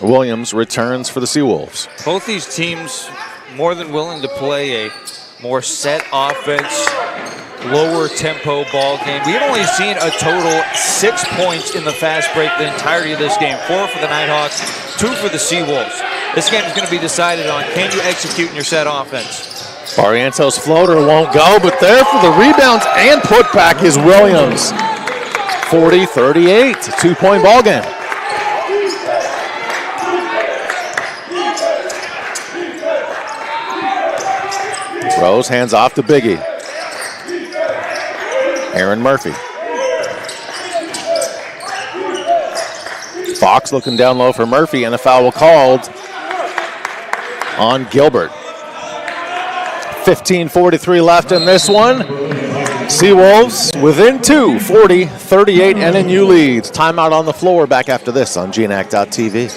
Williams returns for the Seawolves. Both these teams more than willing to play a more set offense, lower tempo ball game. We've only seen a total 6 points in the fast break the entirety of this game. 4 for the Nighthawks, 2 for the Seawolves. This game is going to be decided on, can you execute in your set offense? Barrientos' floater won't go, but there for the rebounds and putback is Williams. 40-38, 2-point ball game. Rose hands off to Biggie. Aaron Murphy. Fox looking down low for Murphy, and a foul called on Gilbert. 15:43 left in this one. Seawolves within 2, 40-38 NNU leads. Timeout on the floor. Back after this on GNAC.TV.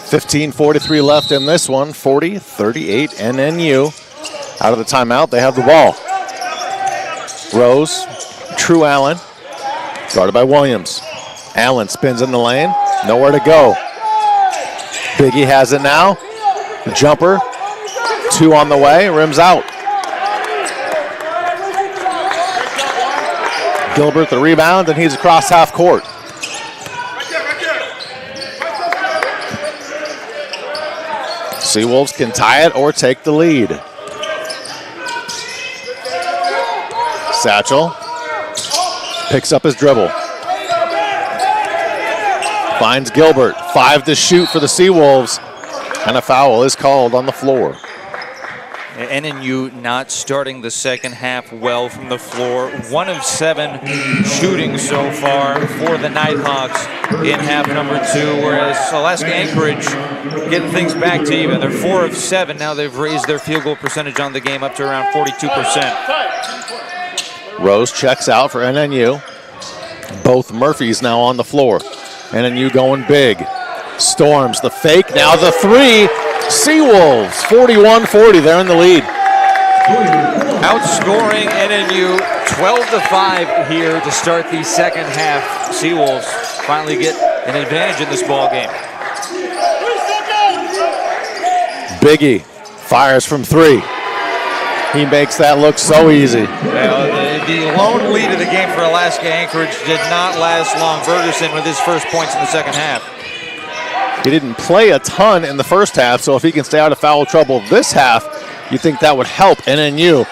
.43 left in this one. 40-38 NNU. Out of the timeout, they have the ball. Rose, True Allen, guarded by Williams. Allen spins in the lane, nowhere to go. Biggie has it now. Jumper, 2 on the way, rims out. Gilbert the rebound, and he's across half court. Seawolves can tie it or take the lead. Satchel picks up his dribble. Finds Gilbert. 5 to shoot for the Seawolves. And a foul is called on the floor. NNU not starting the second half well from the floor. 1 of 7 shooting so far for the Nighthawks in half number 2, whereas Alaska Anchorage getting things back to even. They're 4 of 7. Now they've raised their field goal percentage on the game up to around 42%. Rose checks out for NNU. Both Murphys now on the floor. NNU going big. Storms the fake, now the three. Seawolves, 41-40, they're in the lead. Outscoring NNU 12-5 here to start the second half. Seawolves finally get an advantage in this ball game. Biggie fires from 3. He makes that look so easy. The lone lead of the game for Alaska Anchorage did not last long. Bergerson with his first points in the second half. He didn't play a ton in the first half, so if he can stay out of foul trouble this half, you think that would help NNU.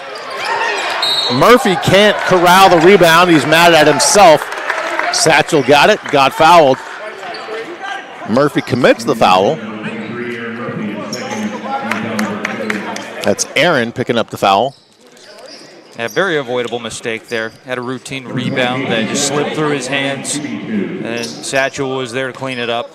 Murphy can't corral the rebound. He's mad at himself. Satchel got it, got fouled. Murphy commits the foul. That's Aaron picking up the foul. A very avoidable mistake there. Had a routine rebound that just slipped through his hands, and Satchel was there to clean it up.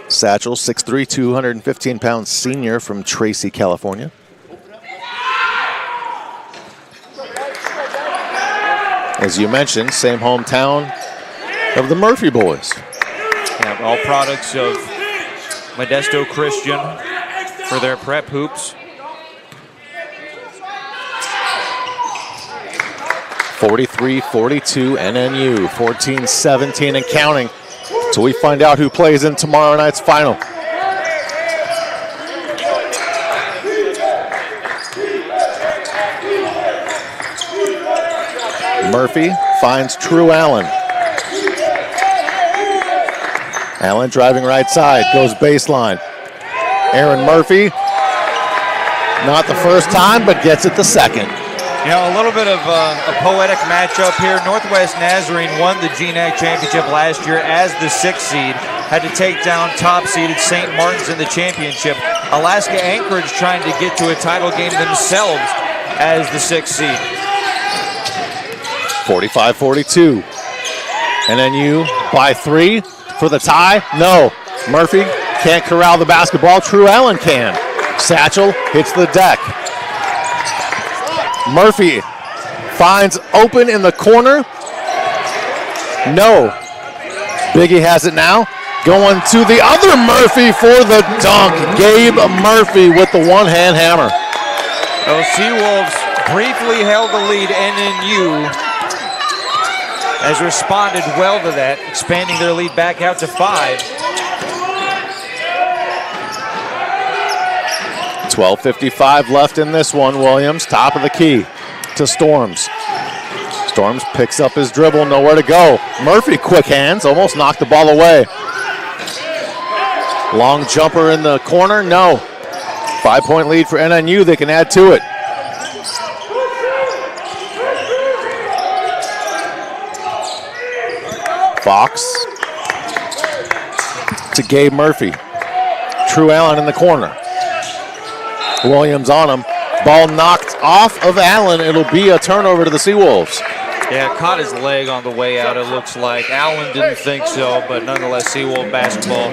Satchel, 6'3", 215-pound senior from Tracy, California. As you mentioned, same hometown of the Murphy boys. Yeah, all products of Modesto Christian for their prep hoops. 43-42 NNU, 14-17 and counting. So we find out who plays in tomorrow night's final. Murphy finds True Allen. Allen driving right side, goes baseline. Aaron Murphy, not the first time, but gets it the second. You know, a little bit of a poetic matchup here. Northwest Nazarene won the GNAC championship last year as the 6th seed. Had to take down top-seeded St. Martin's in the championship. Alaska Anchorage trying to get to a title game themselves as the 6th seed. 45-42. NNU by 3 for the tie. No. Murphy can't corral the basketball. True Allen can. Satchel hits the deck. Murphy finds open in the corner. No. Biggie has it now. Going to the other Murphy for the dunk. Gabe Murphy with the one-hand hammer. Those Seawolves briefly held the lead. NNU has responded well to that, expanding their lead back out to 5. 12:55 left in this one. Williams, top of the key to Storms. Storms picks up his dribble, nowhere to go. Murphy, quick hands, almost knocked the ball away. Long jumper in the corner, no. 5-point lead for NNU, they can add to it. Fox to Gabe Murphy. True Allen in the corner. Williams on him. Ball knocked off of Allen. It'll be a turnover to the Seawolves. Yeah, caught his leg on the way out, it looks like. Allen didn't think so, but nonetheless, Seawolf basketball.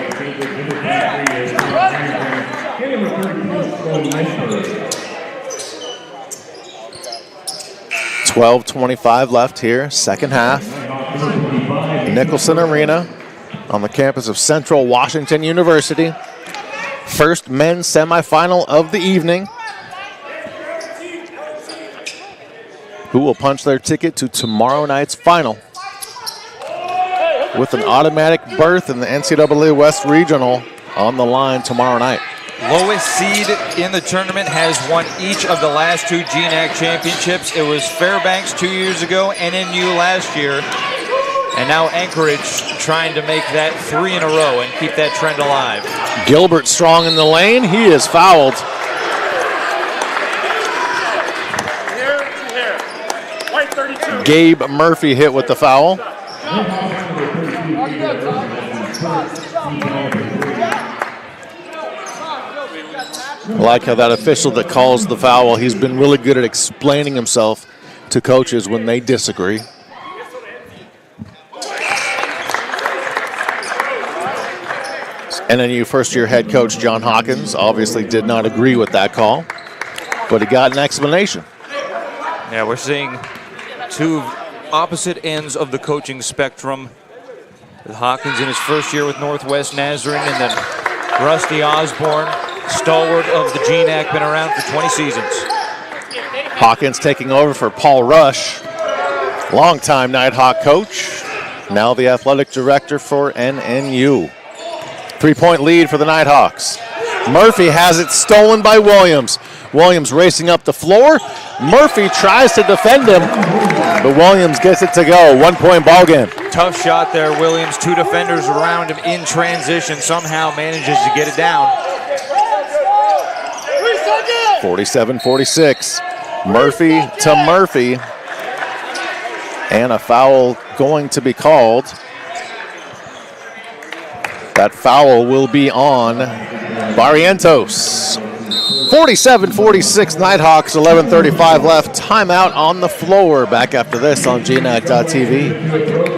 12:25 left here, second half. Nicholson Arena on the campus of Central Washington University. First men's semifinal of the evening. Who will punch their ticket to tomorrow night's final with an automatic berth in the NCAA West Regional on the line tomorrow night. Lowest seed in the tournament has won each of the last 2 GNAC championships. It was Fairbanks 2 years ago, NNU last year, and now Anchorage trying to make that 3 in a row and keep that trend alive. Gilbert strong in the lane. He is fouled. Gabe Murphy hit with the foul. I like how that official that calls the foul, he's been really good at explaining himself to coaches when they disagree. NNU first-year head coach John Hawkins obviously did not agree with that call, but he got an explanation. Yeah, we're seeing two opposite ends of the coaching spectrum. With Hawkins in his first year with Northwest Nazarene, and then Rusty Osborne, stalwart of the GNAC, been around for 20 seasons. Hawkins taking over for Paul Rush, longtime Nighthawk coach, now the athletic director for NNU. 3-point lead for the Nighthawks. Murphy has it stolen by Williams. Williams racing up the floor. Murphy tries to defend him, but Williams gets it to go. 1-point ball game. Tough shot there, Williams. Two defenders around him in transition. Somehow manages to get it down. 47-46. Murphy to Murphy. And a foul going to be called. That foul will be on Barrientos. 47-46 Nighthawks, 11:35 left. Timeout on the floor. Back after this on GNAC.TV.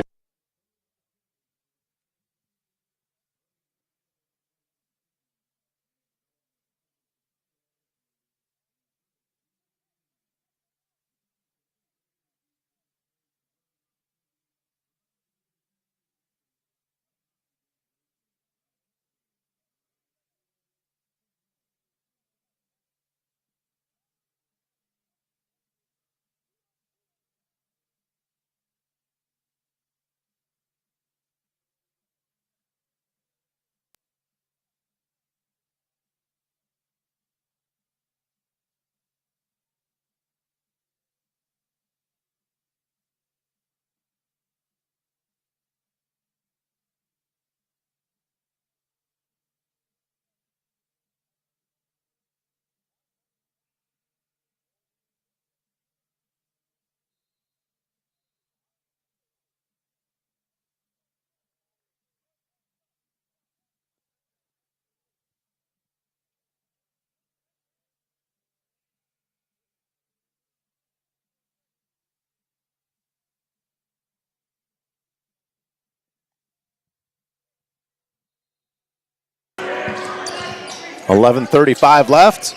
$11:35 left.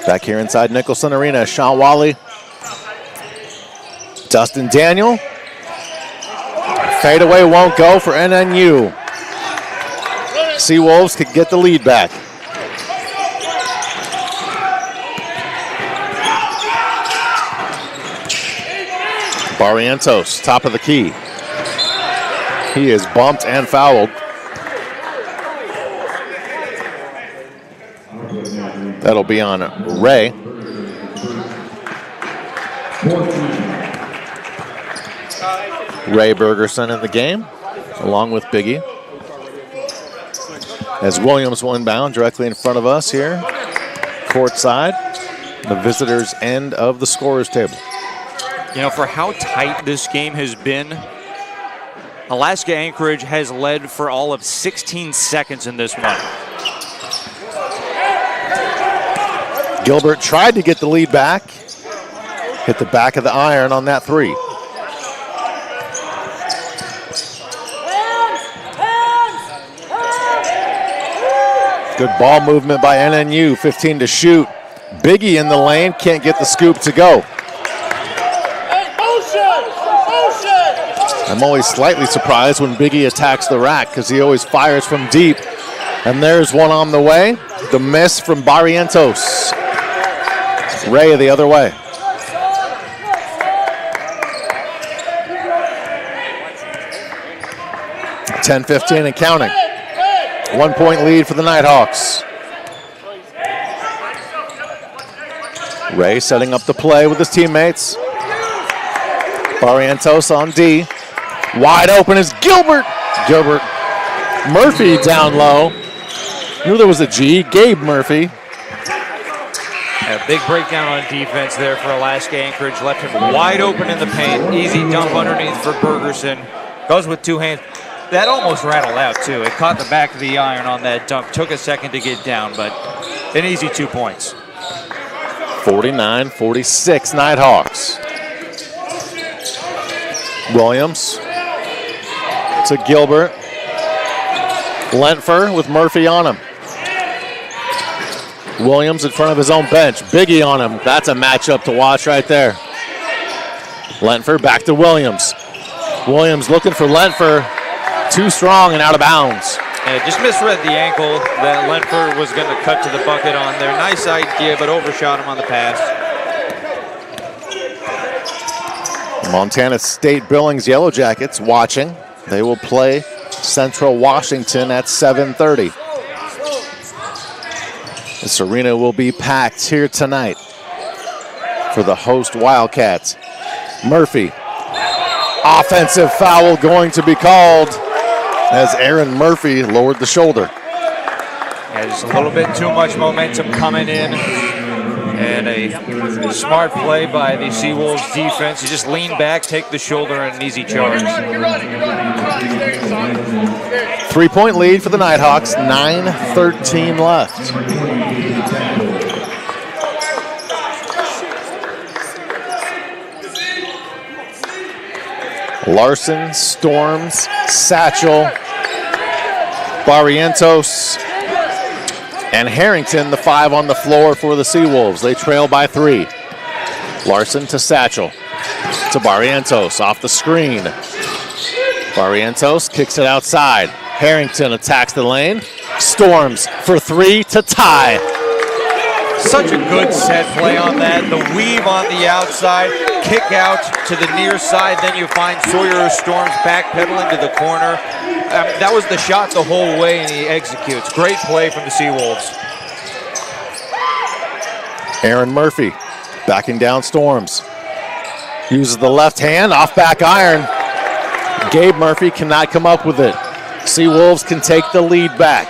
Back here inside Nicholson Arena, Sean Wally, Dustin Daniel. Fadeaway won't go for NNU. Seawolves could get the lead back. Barrientos, top of the key. He is bumped and fouled. That'll be on Ray. Ray Bergerson in the game, along with Biggie. As Williams will inbound directly in front of us here, courtside, the visitors' end of the scorer's table. You know, for how tight this game has been, Alaska Anchorage has led for all of 16 seconds in this one. Gilbert tried to get the lead back. Hit the back of the iron on that three. Good ball movement by NNU, 15 to shoot. Biggie in the lane, can't get the scoop to go. I'm always slightly surprised when Biggie attacks the rack because he always fires from deep. And there's one on the way. The miss from Barrientos. Ray the other way. $10-15 and counting. 1-point lead for the Nighthawks. Ray setting up the play with his teammates. Barrientos on D. Wide open is Gilbert. Gilbert. Murphy down low. Knew there was a G. Gabe Murphy. A big breakdown on defense there for Alaska Anchorage. Left him wide open in the paint. Easy dump underneath for Bergerson. Goes with two hands. That almost rattled out, too. It caught the back of the iron on that dunk. Took a second to get down, but an easy 2 points. 49-46 Nighthawks. Williams to Gilbert. Lentfer with Murphy on him. Williams in front of his own bench. Biggie on him. That's a matchup to watch right there. Lentfer back to Williams. Williams looking for Lentfer. Too strong and out of bounds. Yeah, just misread the ankle that Lentfer was going to cut to the bucket on there. Nice idea, but overshot him on the pass. Montana State Billings Yellow Jackets watching. They will play Central Washington at 7:30. This arena will be packed here tonight for the host Wildcats. Murphy. Offensive foul going to be called as Aaron Murphy lowered the shoulder. Yeah, just a little bit too much momentum coming in. And a smart play by the Seawolves defense. You just lean back, take the shoulder, and an easy charge. 3-point lead for the Nighthawks, 9:13 left. Larson, Storms, Satchel, Barrientos, and Harrington, the 5 on the floor for the Seawolves. They trail by 3. Larson to Satchel, to Barrientos, off the screen. Barrientos kicks it outside. Harrington attacks the lane. Storms for 3 to tie. Such a good set play on that. The weave on the outside, kick out to the near side, then you find Sawyer Storms backpedaling to the corner. That was the shot the whole way, and he executes. Great play from the Seawolves. Aaron Murphy backing down Storms. Uses the left hand, off back iron. Gabe Murphy cannot come up with it. Seawolves can take the lead back.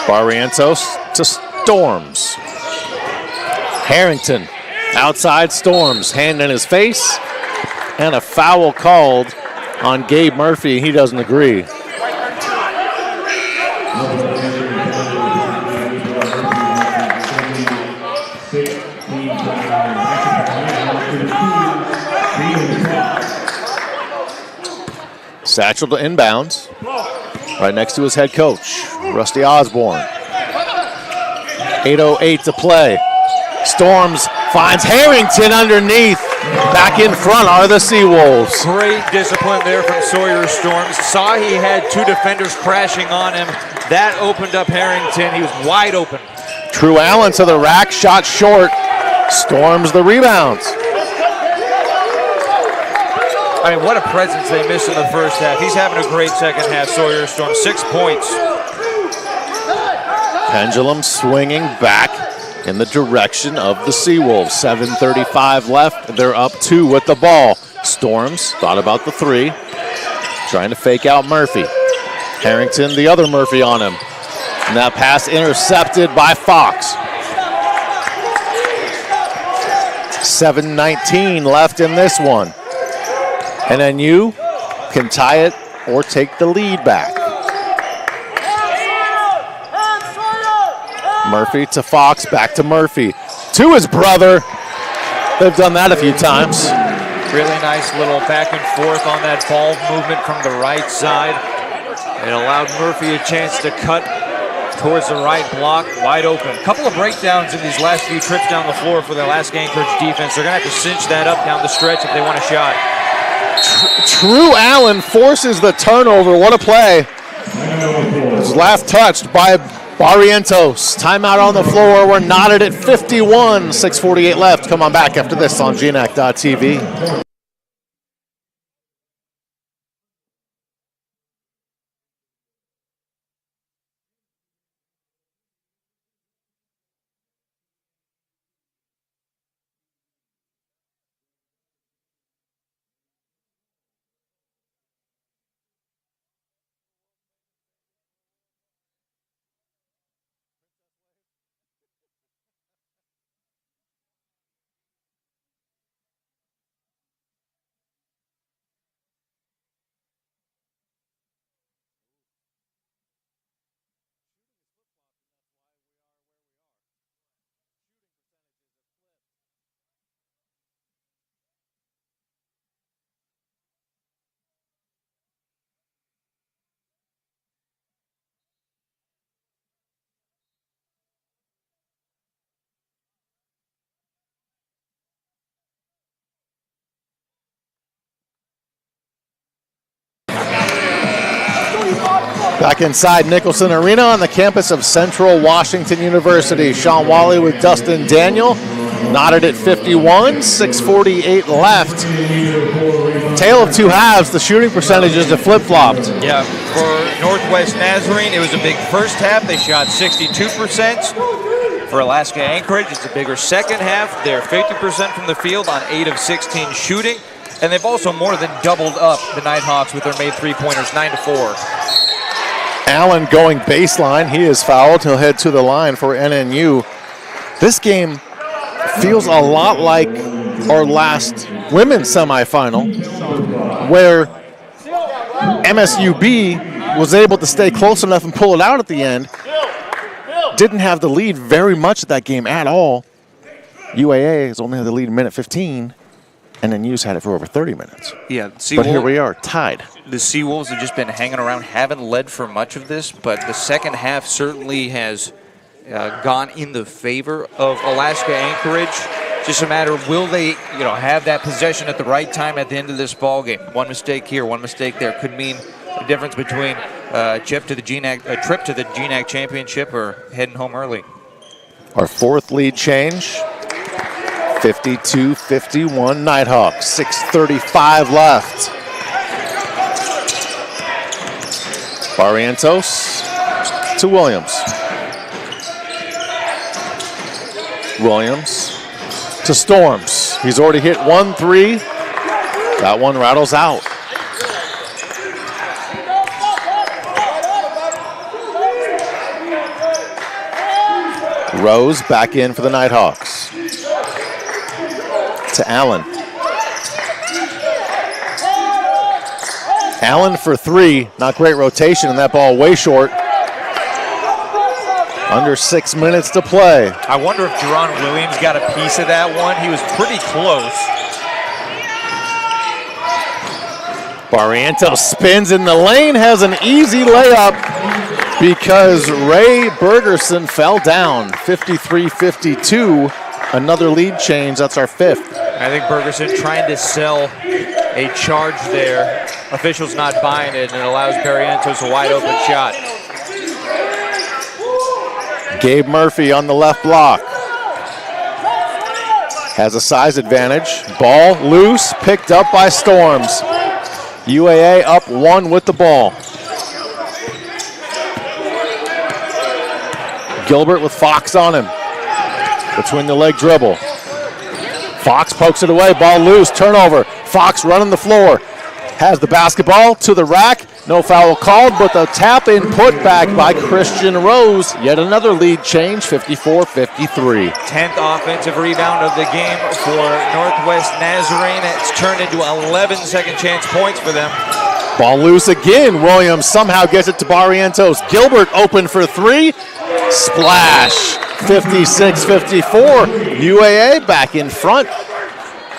Barrientos to Storms. Harrington outside Storms, hand in his face, and a foul called on Gabe Murphy. He doesn't agree. Satchel to inbounds, right next to his head coach, Rusty Osborne. 8:08 to play. Storms finds Harrington underneath. Back in front are the Seawolves. Great discipline there from Sawyer Storms. Saw he had 2 defenders crashing on him. That opened up Harrington. He was wide open. True Allen to the rack, shot short. Storms the rebounds. I mean, what a presence they missed in the first half. He's having a great second half, Sawyer Storm. 6 points. Pendulum swinging back in the direction of the Seawolves. 7:35 left. They're up 2 with the ball. Storms thought about the 3. Trying to fake out Murphy. Harrington, the other Murphy on him. And that pass intercepted by Fox. 7:19 left in this one. And then you can tie it or take the lead back. Murphy to Fox, back to Murphy. To his brother. They've done that a few times. Really nice little back and forth on that ball movement from the right side. It allowed Murphy a chance to cut towards the right block, wide open. A couple of breakdowns in these last few trips down the floor for the Alaska Anchorage defense. They're going to have to cinch that up down the stretch if they want a shot. True Allen forces the turnover. What a play. His last touched by Barrientos. Timeout on the floor. We're knotted at 51. 6:48 left. Come on back after this on GNAC.TV. Back inside Nicholson Arena on the campus of Central Washington University. Sean Wally with Dustin Daniel. Knotted at 51, 6:48 left. Tale of two halves. The shooting percentages have flip-flopped. Yeah, for Northwest Nazarene, it was a big first half. They shot 62%. For Alaska Anchorage, it's a bigger second half. They're 50% from the field on 8 of 16 shooting. And they've also more than doubled up the Nighthawks with their made three-pointers, 9-4. Allen going baseline. He is fouled. He'll head to the line for NNU. This game feels a lot like our last women's semifinal, where MSUB was able to stay close enough and pull it out at the end. Didn't have the lead very much at that game at all. UAA has only had the lead in minute 15, and then U's had it for over 30 minutes. Yeah, but here we are, tied. The Seawolves have just been hanging around, haven't led for much of this, but the second half certainly has gone in the favor of Alaska Anchorage. Just a matter of will they, have that possession at the right time at the end of this ball game. One mistake here, one mistake there could mean the difference between a trip to the GNAC championship or heading home early. Our fourth lead change, 52-51 Nighthawks, 6:35 left. Barrientos to Williams. Williams to Storms. He's already hit 1-3. That one rattles out. Rose back in for the Nighthawks. To Allen. Allen for three. Not great rotation, and that ball way short. Under 6 minutes to play. I wonder if Jerron Williams got a piece of that one. He was pretty close. Barrientos spins in the lane, has an easy layup because Ray Bergerson fell down. 53-52, another lead change. That's our fifth. I think Bergerson trying to sell a charge there. Officials not buying it, and it allows Barrientos a wide open shot. Gabe Murphy on the left block. Has a size advantage. Ball loose, picked up by Storms. UAA up one with the ball. Gilbert with Fox on him. Between the leg dribble. Fox pokes it away, ball loose, turnover. Fox running the floor. Has the basketball to the rack. No foul called, but the tap in put back by Christian Rose. Yet another lead change, 54-53. 10th offensive rebound of the game for Northwest Nazarene. It's turned into 11 second chance points for them. Ball loose again. Williams somehow gets it to Barrientos. Gilbert open for three. Splash. 56-54. UAA back in front.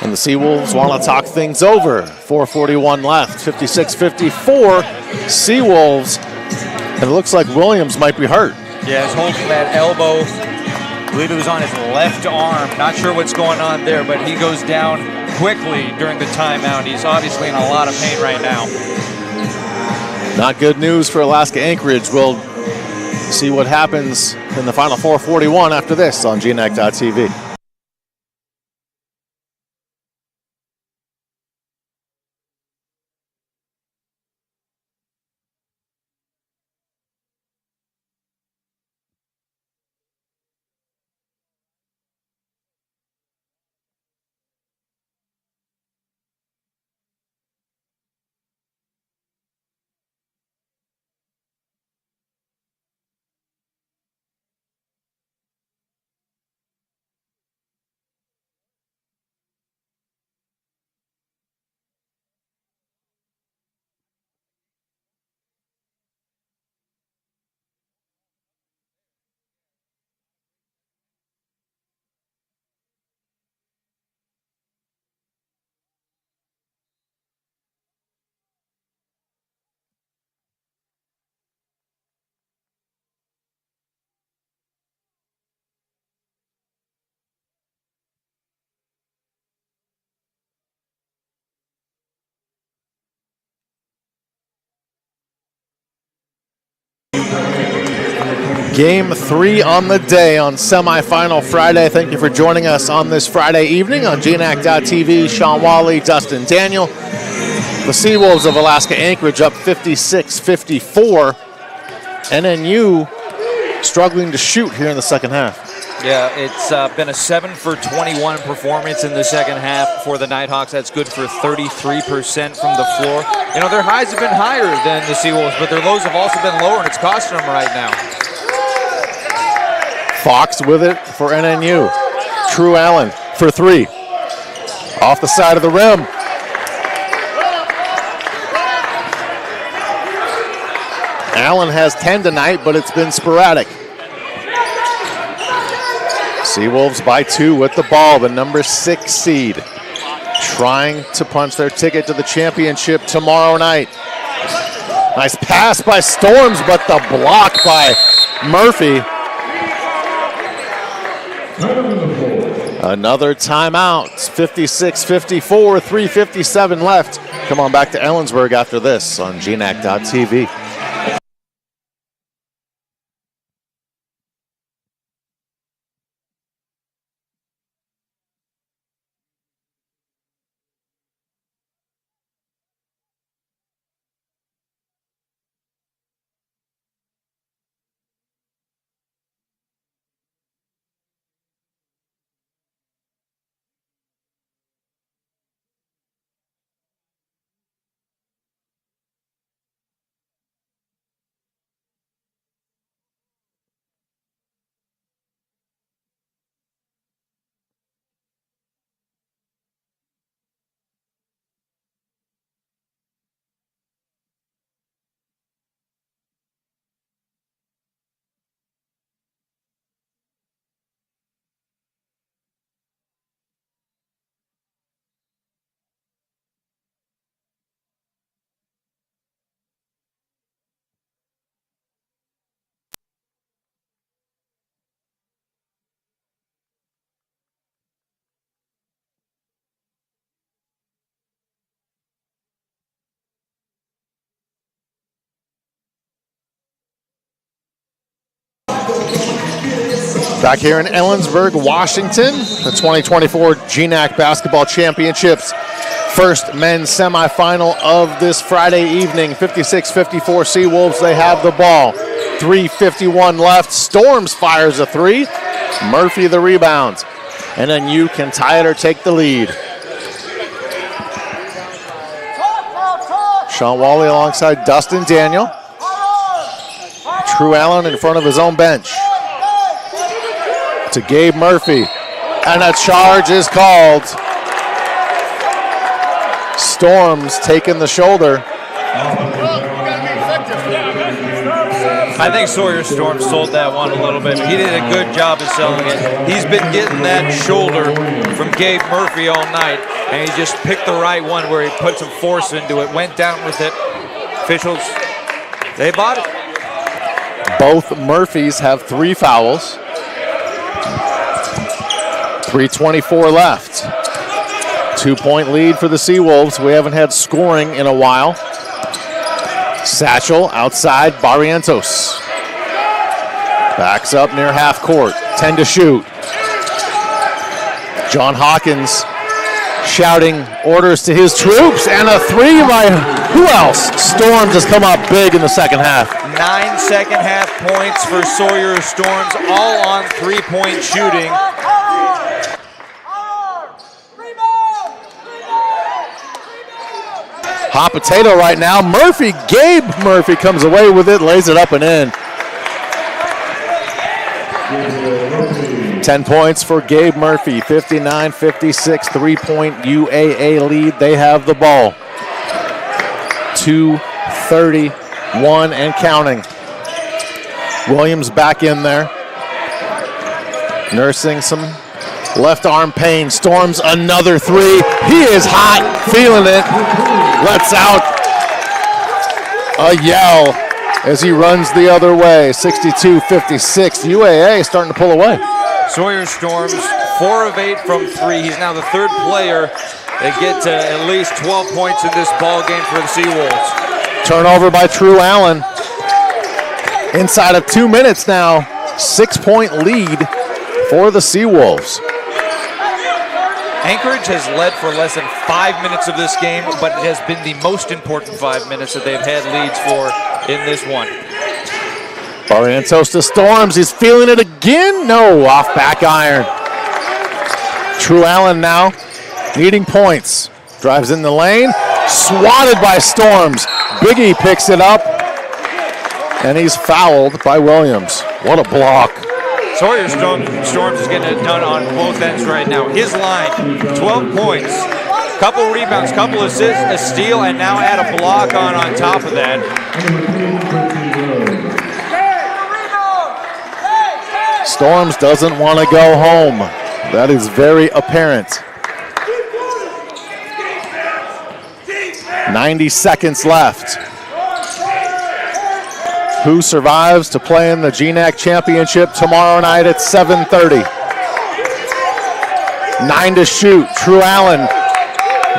And the Seawolves want to talk things over. 4:41 left, 56-54. Seawolves. And it looks like Williams might be hurt. Yeah, he's holding that elbow. I believe it was on his left arm. Not sure what's going on there, but he goes down quickly during the timeout. He's obviously in a lot of pain right now. Not good news for Alaska Anchorage. We'll see what happens in the final 4:41 after this on GNAC.TV. Game 3 on the day on Semifinal Friday. Thank you for joining us on this Friday evening on GNAC.TV. Sean Wally, Dustin Daniel. The Seawolves of Alaska Anchorage up 56-54. NNU struggling to shoot here in the second half. Yeah, it's been a 7 for 21 performance in the second half for the Nighthawks. That's good for 33% from the floor. You know, their highs have been higher than the Seawolves, but their lows have also been lower, and it's costing them right now. Fox with it for NNU. True Allen for three. Off the side of the rim. Allen has 10 tonight, but it's been sporadic. Seawolves by 2 with the ball, the number 6 seed. Trying to punch their ticket to the championship tomorrow night. Nice pass by Storms, but the block by Murphy. Another timeout. 56-54, 3:57 left. Come on back to Ellensburg after this on GNAC.TV. Back here in Ellensburg, Washington, the 2024 GNAC Basketball Championships. First men's semifinal of this Friday evening. 56-54 Seawolves, they have the ball. 3:51 left. Storms fires a three. Murphy the rebound. And then you can tie it or take the lead. Sean Wally alongside Dustin Daniel. True Allen in front of his own bench. To Gabe Murphy, and a charge is called. Storms taking the shoulder. I think Sawyer Storm sold that one a little bit. He did a good job of selling it. He's been getting that shoulder from Gabe Murphy all night, and he just picked the right one where he put some force into it, went down with it. Officials, they bought it. Both Murphys have 3 fouls. 3:24 left. 2-point lead for the Seawolves. We haven't had scoring in a while. Satchel outside Barrientos. Backs up near half court. 10 to shoot. John Hawkins shouting orders to his troops, and a three by who else? Storms has come up big in the second half. 9 second half points for Sawyer Storms, all on 3-point shooting. Hot potato right now. Murphy, Gabe Murphy comes away with it, lays it up and in. 10 points for Gabe Murphy, 59-56, 3-point UAA lead. They have the ball. 2:31 and counting. Williams back in there. Nursing some left arm pain. Storms another three. He is hot, feeling it. Lets out a yell as he runs the other way. 62-56. UAA starting to pull away. Sawyer Storms, 4 of 8 from 3. He's now the 3rd player that get to at least 12 points in this ball game for the Seawolves. Turnover by True Allen. Inside of 2 minutes now, 6-point lead for the Seawolves. Anchorage has led for less than 5 minutes of this game, but it has been the most important 5 minutes that they've had leads for in this one. Barrientos to Storms. He's feeling it again. No, off back iron. True Allen now needing points. Drives in the lane. Swatted by Storms. Biggie picks it up. And he's fouled by Williams. What a block. Sawyer Storms is getting it done on both ends right now. His line, 12 points, couple rebounds, couple assists, a steal, and now add a block on top of that. Storms doesn't want to go home. That is very apparent. 90 seconds left. Who survives to play in the GNAC Championship tomorrow night at 7:30? 9 to shoot. True Allen.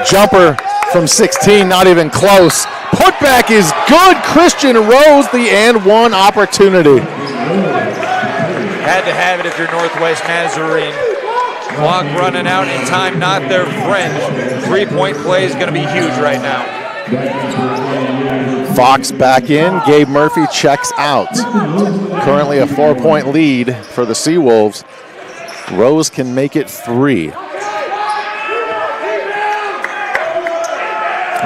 Jumper from 16, not even close. Putback is good. Christian Rose, the and one opportunity. Had to have it if you're Northwest Nazarene. Clock running out and time not their friend. 3-point play is going to be huge right now. Fox back in. Gabe Murphy checks out. Currently a 4-point lead for the Seawolves. Rose can make it 3.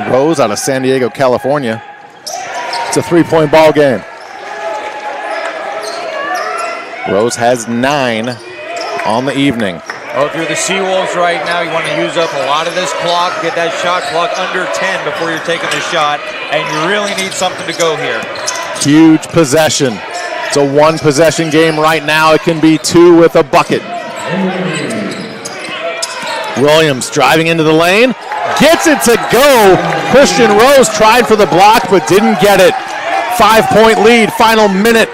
Rose out of San Diego, California. It's a 3-point ball game. Rose has 9 on the evening. Oh, if you're the Seawolves right now, you want to use up a lot of this clock, get that shot clock under 10 before you're taking the shot, and you really need something to go here. Huge possession. It's a 1-possession game right now. It can be 2 with a bucket. Williams driving into the lane. Gets it to go. Christian Rose tried for the block but didn't get it. 5-point lead, final minute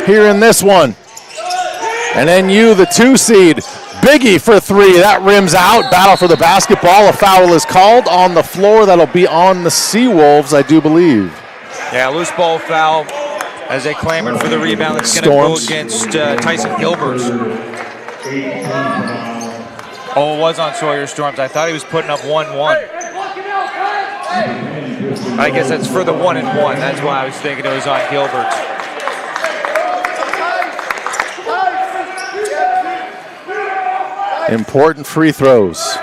here in this one. And NU, the 2 seed, Biggie for 3. That rims out. Battle for the basketball. A foul is called on the floor. That'll be on the Seawolves, I do believe. Yeah, loose ball foul as they clamored for the rebound. It's going to go against Tyson Gilbert. Oh, it was on Sawyer Storms. I thought he was putting up 1-1. I guess that's for the 1-and-1. That's why I was thinking it was on Gilbert. Important free throws.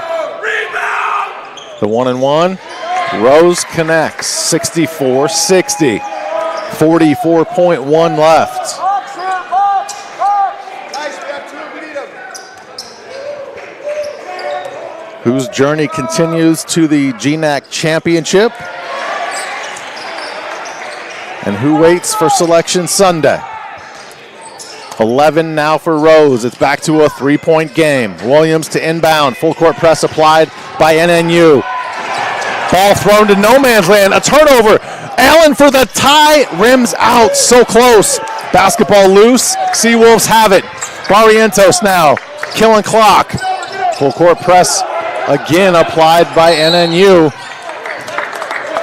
The 1-and-1. Rose connects. 64-60. 44.1 left. Whose journey continues to the GNAC Championship. And who waits for Selection Sunday? 11 now for Rose. It's back to a 3-point game. Williams to inbound. Full court press applied by NNU. Ball thrown to no man's land. A turnover. Allen for the tie. Rims out. So close. Basketball loose. Seawolves have it. Barrientos now. Killing clock. Full court press again applied by NNU.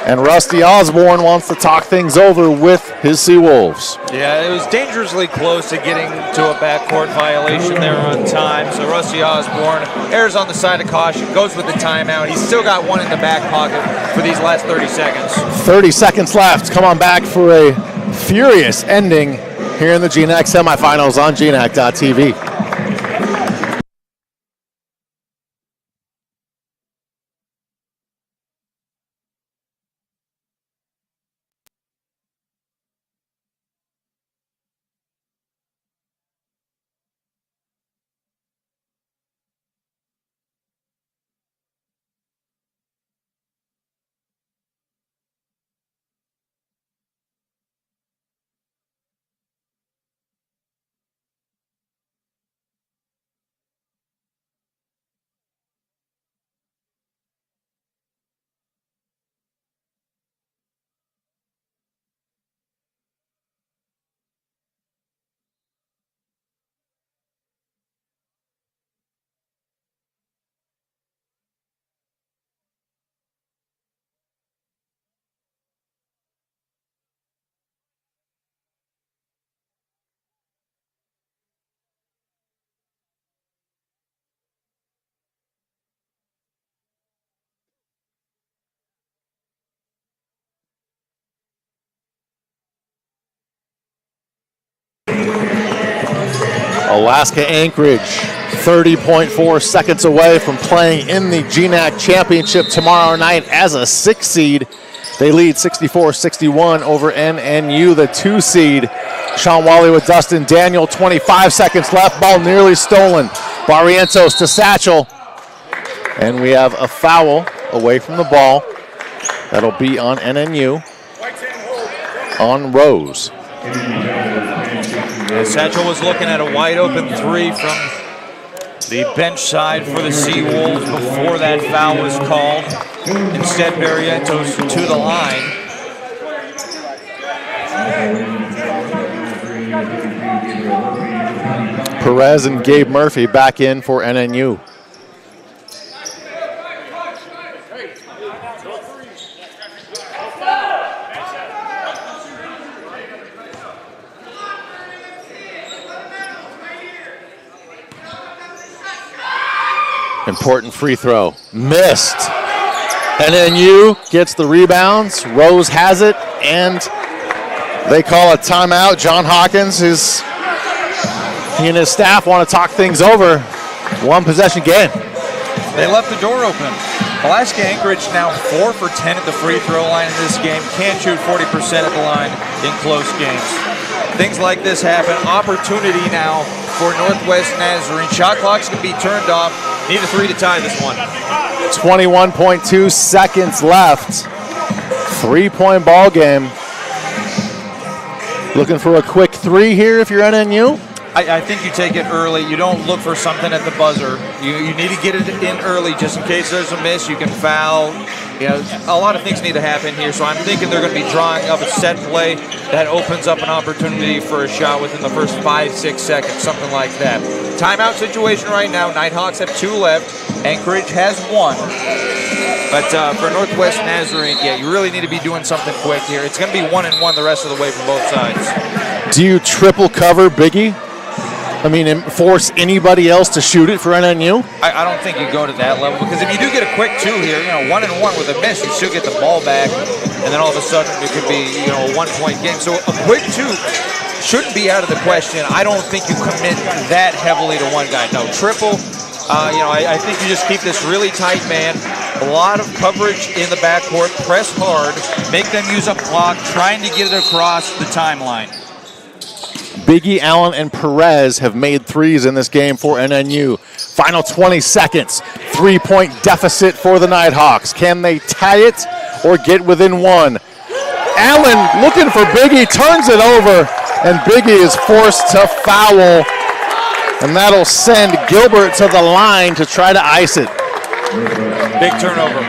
And Rusty Osborne wants to talk things over with his Seawolves. Yeah, it was dangerously close to getting to a backcourt violation there on time. So Rusty Osborne errs on the side of caution, goes with the timeout. He's still got one in the back pocket for these last 30 seconds. 30 seconds left. Come on back for a furious ending here in the GNAC semifinals on GNAC.tv. Alaska Anchorage, 30.4 seconds away from playing in the GNAC Championship tomorrow night as a 6th seed. They lead 64-61 over NNU, the 2 seed. Sean Wally with Dustin Daniel, 25 seconds left. Ball nearly stolen. Barrientos to Satchel. And we have a foul away from the ball. That'll be on NNU, on Rose. Satchel was looking at a wide open 3 from the bench side for the Seawolves before that foul was called. Instead, Barrientos to the line. Perez and Gabe Murphy back in for NNU. Important free throw. Missed. NNU gets the rebounds. Rose has it, and they call a timeout. John Hawkins, he and his staff want to talk things over. 1 possession game. They left the door open. Alaska Anchorage now 4 for 10 at the free throw line in this game. Can't shoot 40% at the line in close games. Things like this happen. Opportunity now for Northwest Nazarene. Shot clocks can be turned off. Need a 3 to tie this one. 21.2 seconds left. 3-point ball game. Looking for a quick 3 here if you're NNU? I think you take it early. You don't look for something at the buzzer. You need to get it in early just in case there's a miss. You can foul. You know, a lot of things need to happen here. So I'm thinking they're going to be drawing up a set play that opens up an opportunity for a shot within the first 5-6 seconds, something like that. Timeout situation right now. Nighthawks have 2 left. Anchorage has 1. But for Northwest Nazarene, yeah, you really need to be doing something quick here. It's going to be 1-1 the rest of the way from both sides. Do you triple cover Biggie? I mean, force anybody else to shoot it for NNU? I don't think you go to that level, because if you do get a quick 2 here, 1-1 with a miss, you still get the ball back, and then all of a sudden it could be, a 1-point game. So a quick 2 shouldn't be out of the question. I don't think you commit that heavily to one guy. No, triple. I think you just keep this really tight man. A lot of coverage in the backcourt. Press hard. Make them use a block, trying to get it across the timeline. Biggie, Allen, and Perez have made 3s in this game for NNU. Final 20 seconds. 3-point deficit for the Nighthawks. Can they tie it or get within 1? Allen looking for Biggie, turns it over, and Biggie is forced to foul. And that'll send Gilbert to the line to try to ice it. Big turnover.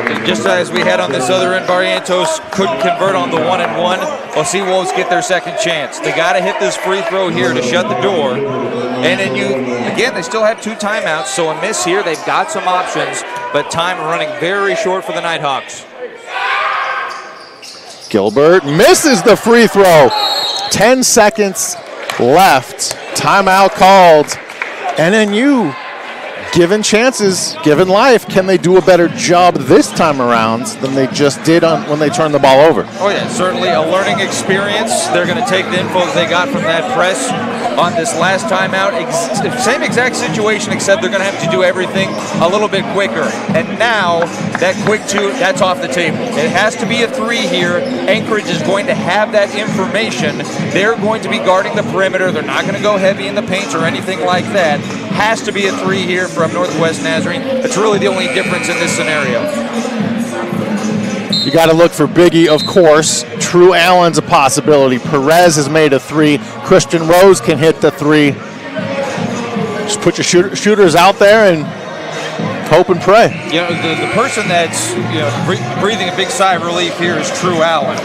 And just as we had on this other end, Barrientos couldn't convert on the 1-1. Well, Seawolves get their second chance. They got to hit this free throw here to shut the door. And then again, they still have 2 timeouts, so a miss here. They've got some options, but time running very short for the Nighthawks. Gilbert misses the free throw. 10 seconds left. Timeout called. NNU given chances, given life, can they do a better job this time around than they just did when they turned the ball over? Oh yeah, certainly a learning experience. They're going to take the info that they got from that press on this last timeout. Same exact situation, except they're going to have to do everything a little bit quicker. And now, that quick 2, that's off the table. It has to be a 3 here. Anchorage is going to have that information. They're going to be guarding the perimeter. They're not going to go heavy in the paint or anything like that. Has to be a 3 here from Northwest Nazarene. It's really the only difference in this scenario. You got to look for Biggie, of course. True Allen's a possibility. Perez has made a 3. Christian Rose can hit the 3. Just put your shooters out there and hope and pray. The person that's breathing a big sigh of relief here is True Allen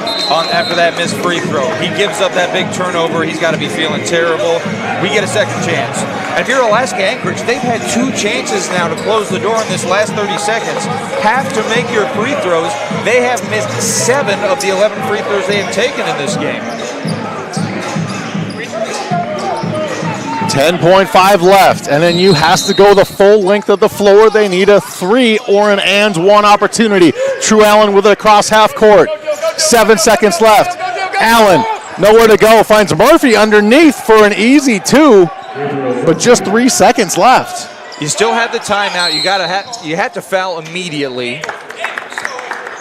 after that missed free throw. He gives up that big turnover. He's got to be feeling terrible. We get a second chance. And if you're Alaska Anchorage, they've had 2 chances now to close the door in this last 30 seconds. Have to make your free throws. They have missed 7 of the 11 free throws they have taken in this game. 10.5 left, and then NNU has to go the full length of the floor. They need a 3 or an and 1 opportunity. True Allen with it across half court. 7 seconds left. Allen Nowhere to go. Finds Murphy underneath for an easy 2, but just 3 seconds left. You still have the timeout. You had to foul immediately.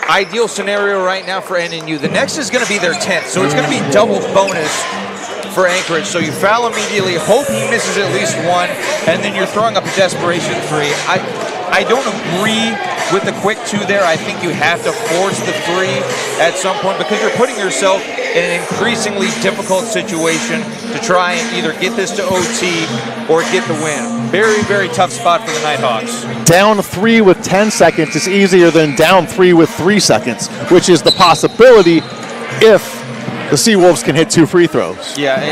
Ideal scenario right now for NNU. The next is going to be their 10th, so it's going to be double bonus for Anchorage. So you foul immediately, hope he misses at least one, and then you're throwing up a desperation 3. I don't agree with the quick 2 there. I think you have to force the 3 at some point because you're putting yourself in an increasingly difficult situation to try and either get this to OT or get the win. Very, very tough spot for the Nighthawks. Down 3 with 10 seconds is easier than down 3 with 3 seconds, which is the possibility if the Seawolves can hit 2 free throws. Yeah,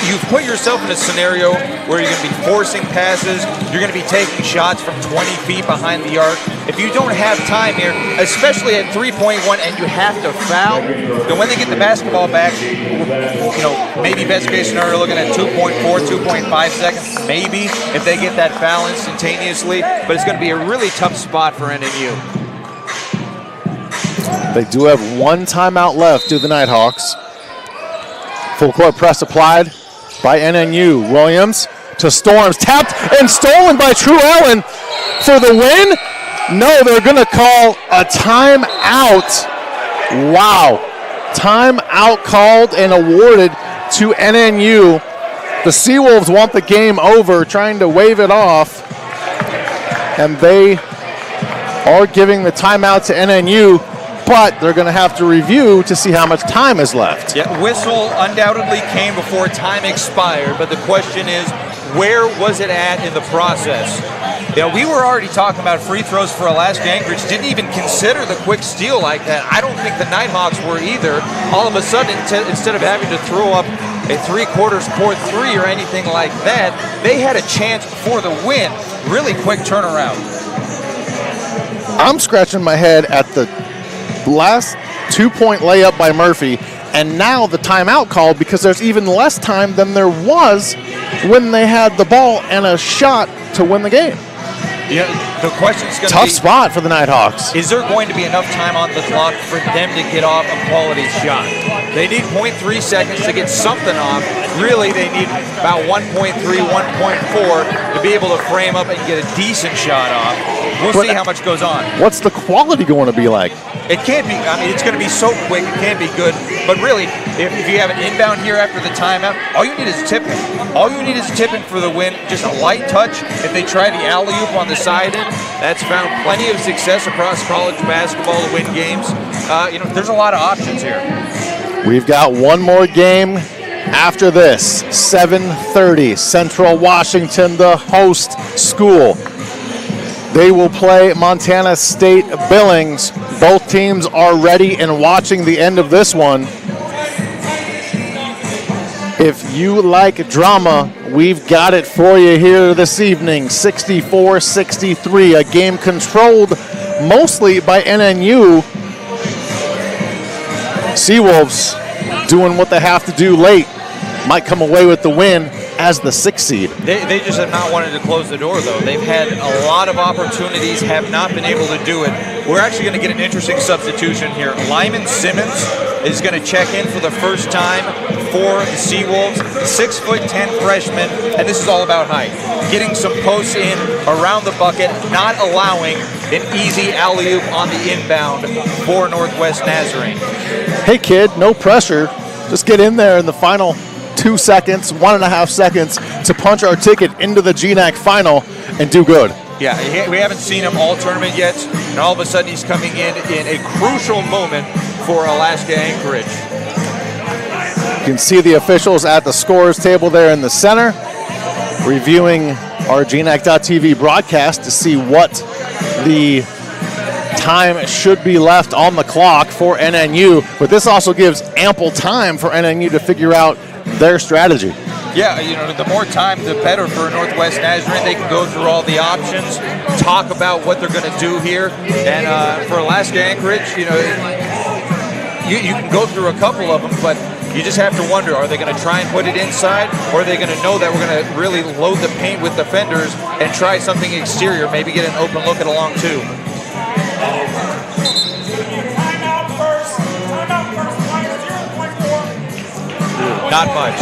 you've put yourself in a scenario where you're going to be forcing passes, you're going to be taking shots from 20 feet behind the arc. If you don't have time here, especially at 3.1 and you have to foul, then when they get the basketball back, maybe best case scenario looking at 2.4, 2.5 seconds, maybe if they get that foul instantaneously, but it's going to be a really tough spot for NNU. They do have 1 timeout left to the Nighthawks. Full court press applied by NNU. Williams to Storms, tapped and stolen by True Ellen for the win. No, they're going to call a timeout. Wow. Timeout called and awarded to NNU. The Seawolves want the game over, trying to wave it off. And they are giving the timeout to NNU, but they're going to have to review to see how much time is left. Yeah, whistle undoubtedly came before time expired, but the question is, where was it at in the process? We were already talking about free throws for Alaska Anchorage. Didn't even consider the quick steal like that. I don't think the Nighthawks were either. All of a sudden, instead of having to throw up a 3/4 court 3 or anything like that, they had a chance for the win. Really quick turnaround. I'm scratching my head at the last 2-point layup by Murphy, and now the timeout called because there's even less time than there was when they had the ball and a shot to win the game. Yeah, the question's going to be... Tough spot for the Nighthawks. Is there going to be enough time on the clock for them to get off a quality shot? They need 0.3 seconds to get something off. Really, they need about 1.3, 1.4 to be able to frame up and get a decent shot off. We'll see how much goes on. What's the quality going to be like? It can't be, it's going to be so quick, it can't be good. But really, if you have an inbound here after the timeout, all you need is tipping. All you need is tipping for the win, just a light touch. If they try the alley-oop on the side end, that's found plenty of success across college basketball to win games. There's a lot of options here. We've got one more game after this. 7:30, Central Washington, the host school. They will play Montana State Billings. Both teams are ready and watching the end of this one. If you like drama, we've got it for you here this evening. 64-63, a game controlled mostly by NNU. Seawolves doing what they have to do late. Might come away with the win as the 6th seed. They just have not wanted to close the door, though. They've had a lot of opportunities, have not been able to do it. We're actually going to get an interesting substitution here. Lyman Simmons is going to check in for the first time for the Seawolves. 6'10" freshman, and this is all about height. Getting some posts in around the bucket, not allowing an easy alley-oop on the inbound for Northwest Nazarene. Hey kid, no pressure. Just get in there in the final 2 seconds, 1.5 seconds to punch our ticket into the GNAC final and do good. Yeah, we haven't seen him all tournament yet, and all of a sudden he's coming in a crucial moment for Alaska Anchorage. You can see the officials at the scorers table there in the center, reviewing our GNAC.TV broadcast to see what the time should be left on the clock for NNU, but this also gives ample time for NNU to figure out their strategy. Yeah, the more time, the better for Northwest Nazarene. They can go through all the options, talk about what they're going to do here. And for Alaska Anchorage, you can go through a couple of them, but you just have to wonder, are they going to try and put it inside, or are they going to know that we're going to really load the paint with defenders and try something exterior, maybe get an open look at a long two? Not much.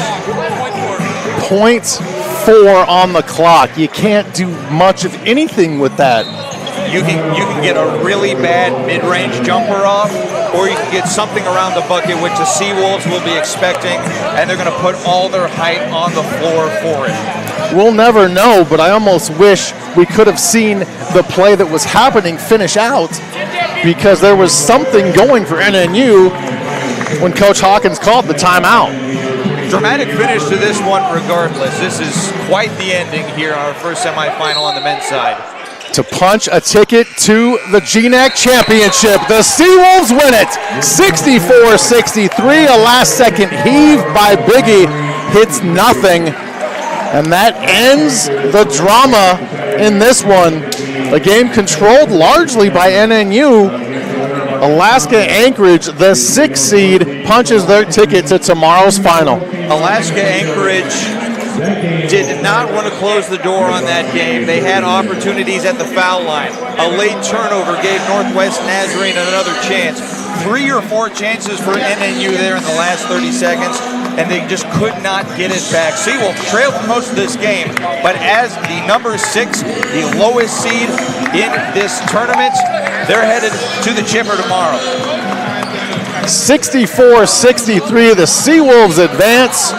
0.4 on the clock. You can't do much of anything with that. You can get a really bad mid-range jumper off, or you can get something around the bucket, which the Seawolves will be expecting, and they're going to put all their height on the floor for it. We'll never know, but I almost wish we could have seen the play that was happening finish out, because there was something going for NNU when Coach Hawkins called the timeout. Dramatic finish to this one regardless. This is quite the ending here on our first semifinal on the men's side. To punch a ticket to the GNAC championship. The Seawolves win it, 64-63. A last-second heave by Biggie hits nothing, and that ends the drama in this one. A game controlled largely by NNU. Alaska Anchorage, the 6th seed, punches their ticket to tomorrow's final. Alaska Anchorage did not want to close the door on that game. They had opportunities at the foul line. A late turnover gave Northwest Nazarene another chance. 3 or 4 chances for NNU there in the last 30 seconds, and they just could not get it back. Seawolves trailed for most of this game, but as the number 6, the lowest seed in this tournament, they're headed to the chipper tomorrow. 64-63, the Seawolves advance.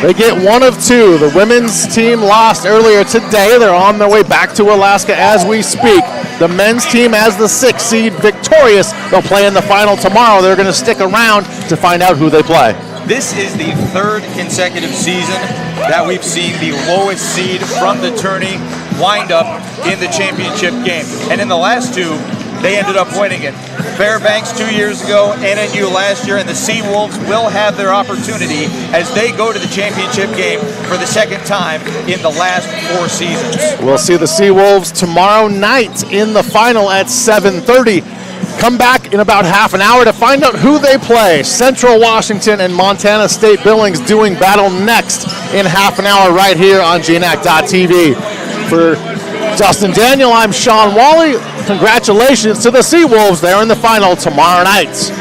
They get one of 2. The women's team lost earlier today. They're on their way back to Alaska as we speak. The men's team, as the 6th seed, victorious. They'll play in the final tomorrow. They're going to stick around to find out who they play. This is the 3rd consecutive season that we've seen the lowest seed from the tourney wind up in the championship game. And in the last 2, they ended up winning it. Fairbanks 2 years ago, NNU last year, and the Seawolves will have their opportunity as they go to the championship game for the 2nd time in the last 4 seasons. We'll see the Seawolves tomorrow night in the final at 7:30. Come back in about half an hour to find out who they play. Central Washington and Montana State Billings doing battle next in half an hour right here on GNAC.TV. For Justin Daniel, I'm Sean Wally. Congratulations to the Seawolves. They're in the final tomorrow night.